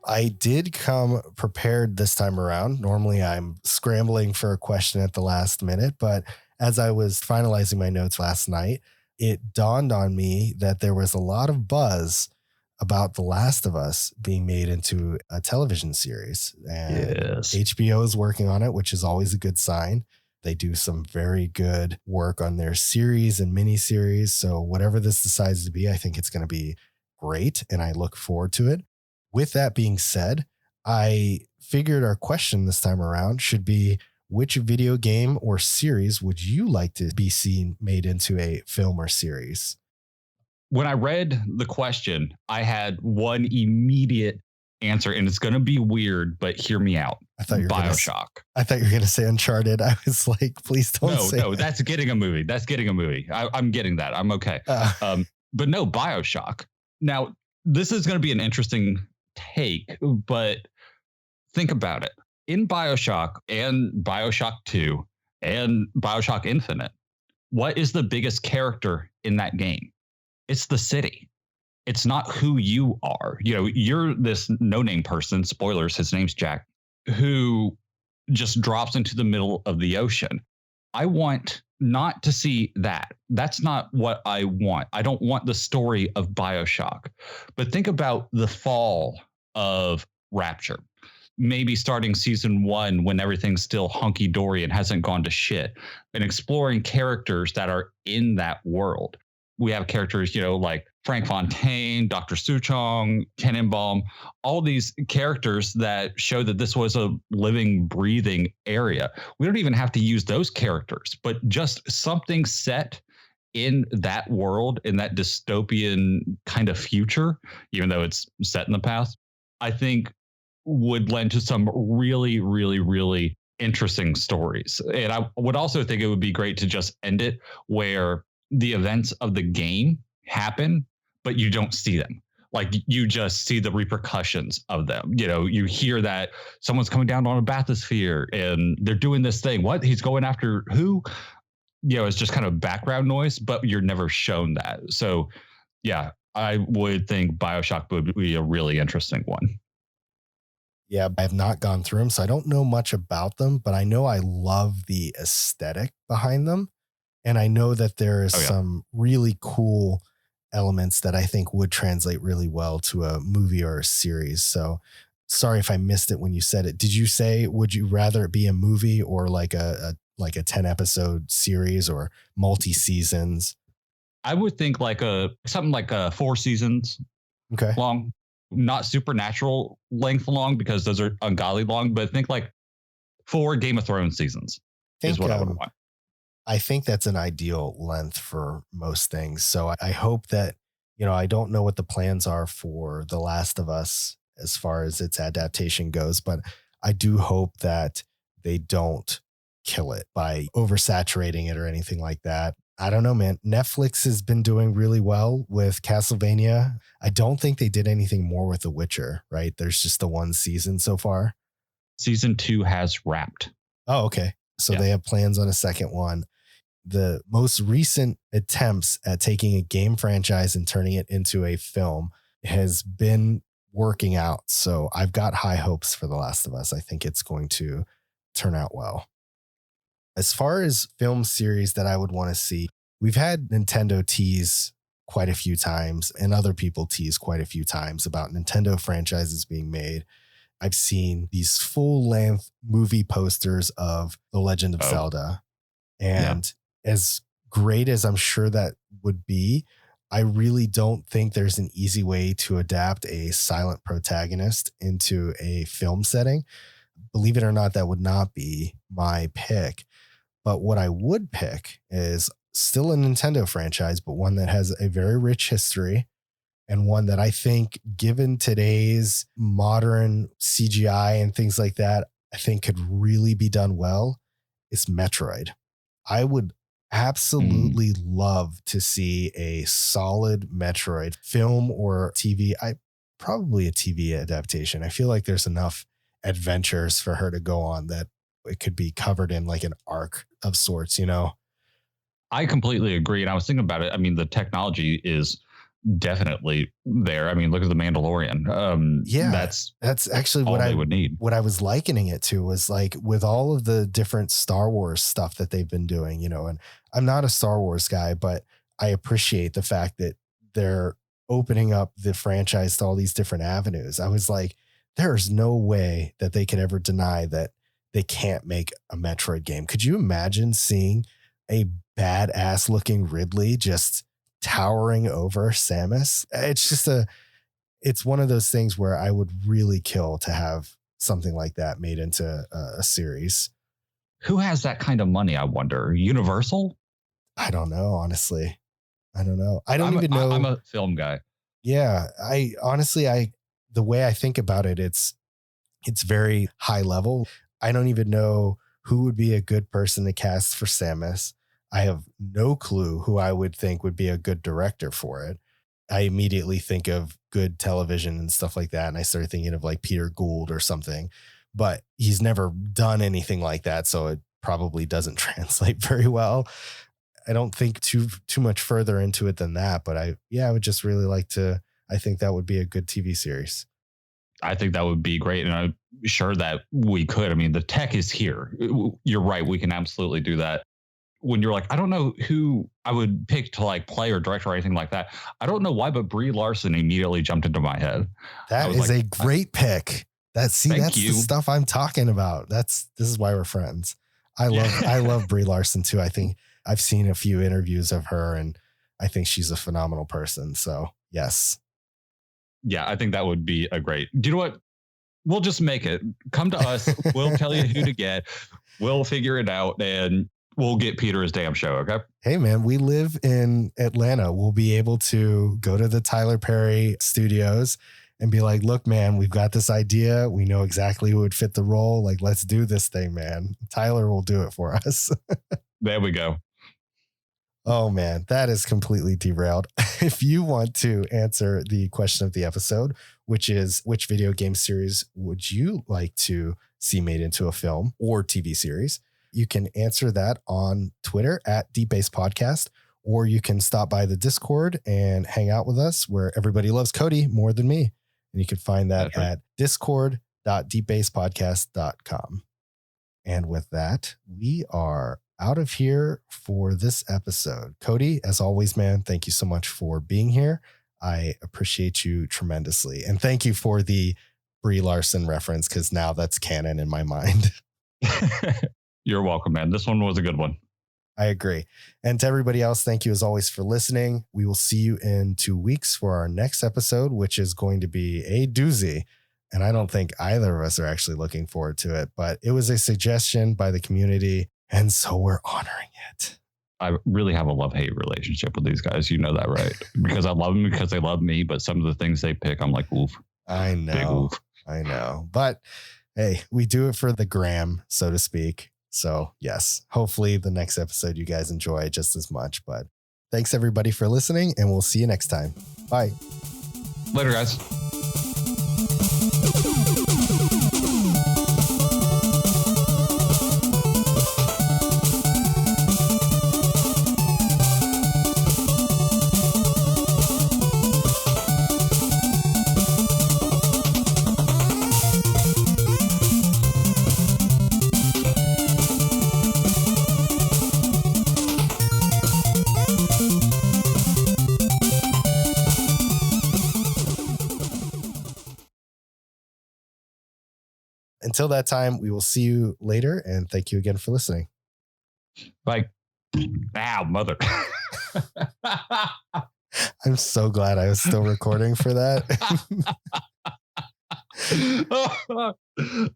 I did come prepared this time around. Normally I'm scrambling for a question at the last minute, but as I was finalizing my notes last night, it dawned on me that there was a lot of buzz about The Last of Us being made into a television series. And Yes. HBO is working on it, which is always a good sign. They do some very good work on their series and miniseries. So whatever this decides to be, I think it's going to be great. And I look forward to it. With that being said, I figured our question this time around should be, which video game or series would you like to be seen made into a film or series? When I read the question, I had one immediate answer, and it's going to be weird, but hear me out. I thought you were BioShock. I thought you were going to say Uncharted. I was like, please don't say No, that's getting a movie. That's getting a movie. I'm getting that. I'm okay. But no, BioShock. Now, this is going to be an interesting take, but think about it. In BioShock and BioShock 2 and BioShock Infinite, what is the biggest character in that game? It's the city. It's not who you are. You know, you're this no-name person, spoilers, his name's Jack, who just drops into the middle of the ocean. I want not to see that. That's not what I want. I don't want the story of BioShock. But think about the fall of Rapture. Maybe starting season 1 when everything's still hunky-dory and hasn't gone to shit, and exploring characters that are in that world. We have characters, like Frank Fontaine, Dr. Suchong, Tenenbaum, all these characters that show that this was a living, breathing area. We don't even have to use those characters, but just something set in that world, in that dystopian kind of future, even though it's set in the past, I think would lend to some really, really, really interesting stories. And I would also think it would be great to just end it where the events of the game happen, but you don't see them. Like, you just see the repercussions of them. You hear that someone's coming down on a bathysphere and they're doing this thing. What? He's going after who? It's just kind of background noise, but you're never shown that. So yeah, I would think BioShock would be a really interesting one. Yeah, I have not gone through them, so I don't know much about them, but I know I love the aesthetic behind them. And I know that there is some really cool elements that I think would translate really well to a movie or a series. So sorry if I missed it when you said it. Did you say, would you rather it be a movie or like a 10 episode series or multi seasons? I would think something like 4 seasons long, not supernatural length long, because those are ungodly long, but think like 4 Game of Thrones seasons is what I would want. I think that's an ideal length for most things. So I hope that, I don't know what the plans are for The Last of Us as far as its adaptation goes, but I do hope that they don't kill it by oversaturating it or anything like that. I don't know, man. Netflix has been doing really well with Castlevania. I don't think they did anything more with The Witcher, right? There's just the 1 season so far. Season 2 has wrapped. Oh, okay. So they have plans on a second one. The most recent attempts at taking a game franchise and turning it into a film has been working out. So I've got high hopes for The Last of Us. I think it's going to turn out well. As far as film series that I would want to see, we've had Nintendo tease quite a few times and other people tease quite a few times about Nintendo franchises being made. I've seen these full length movie posters of The Legend of Zelda. And as great as I'm sure that would be, I really don't think there's an easy way to adapt a silent protagonist into a film setting. Believe it or not, that would not be my pick. But what I would pick is still a Nintendo franchise, but one that has a very rich history and one that I think, given today's modern CGI and things like that, I think could really be done well, is Metroid. I would absolutely love to see a solid Metroid film or TV. Probably a TV adaptation. I feel like there's enough adventures for her to go on that it could be covered in like an arc of sorts, you know? I completely agree. And I was thinking about it. I mean, the technology is definitely there. I mean, look at the Mandalorian. That's actually what I would need. What I was likening it to was like with all of the different Star Wars stuff that they've been doing, you know, and I'm not a Star Wars guy, but I appreciate the fact that they're opening up the franchise to all these different avenues. I was like, there's no way that they could ever deny that they can't make a Metroid game. Could you imagine seeing a badass looking Ridley just towering over Samus? It's one of those things where I would really kill to have something like that made into a series. Who has that kind of money, I wonder? Universal? I don't know, honestly. I don't know. I don't even know. I'm a film guy. Yeah. The way I think about it, it's very high level. I don't even know who would be a good person to cast for Samus. I have no clue who I would think would be a good director for it. I immediately think of good television and stuff like that. And I started thinking of like Peter Gould or something, but he's never done anything like that. So it probably doesn't translate very well. I don't think too much further into it than that, but I would just really like to, I think that would be a good TV series. I think that would be great. And I'm sure that we could. I mean, the tech is here. You're right. We can absolutely do that. When you're like, I don't know who I would pick to like play or direct or anything like that. I don't know why, but Brie Larson immediately jumped into my head. That is a great pick. That's the stuff I'm talking about. This is why we're friends. I love Brie Larson too. I think I've seen a few interviews of her and I think she's a phenomenal person. So yes. Yeah, I think that would be a great. Do you know what? We'll just make it. Come to us. We'll tell you who to get. We'll figure it out and we'll get Peter his damn show. Okay. Hey man, we live in Atlanta. We'll be able to go to the Tyler Perry studios and be like, look, man, we've got this idea. We know exactly who would fit the role. Like, let's do this thing, man. Tyler will do it for us. There we go. Oh man, that is completely derailed. If you want to answer the question of the episode, which is which video game series would you like to see made into a film or TV series, you can answer that on Twitter at Deep Base Podcast, or you can stop by the Discord and hang out with us where everybody loves Cody more than me. And you can find that at discord.deepbasepodcast.com. And with that, we are out of here for this episode. Cody, as always, man, thank you so much for being here. I appreciate you tremendously. And thank you for the Brie Larson reference, because now that's canon in my mind. You're welcome, man. This one was a good one. I agree. And to everybody else, thank you as always for listening. We will see you in 2 weeks for our next episode, which is going to be a doozy. And I don't think either of us are actually looking forward to it, but it was a suggestion by the community. And so we're honoring it. I really have a love-hate relationship with these guys. You know that, right? Because I love them because they love me. But some of the things they pick, I'm like, oof. I know. Big oof. I know. But hey, we do it for the gram, so to speak. So yes, hopefully the next episode you guys enjoy just as much. But thanks everybody for listening, and we'll see you next time. Bye. Later, guys. until that time, we will see you later. And thank you again for listening. Like, ow, mother. I'm so glad I was still recording for that. Well,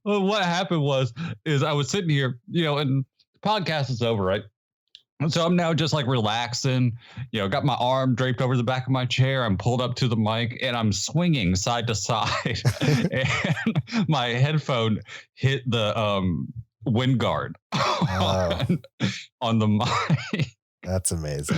what happened is I was sitting here, and the podcast is over, right? And so I'm now just like relaxing, got my arm draped over the back of my chair. I'm pulled up to the mic and I'm swinging side to side. And my headphone hit the wind guard on the mic. That's amazing.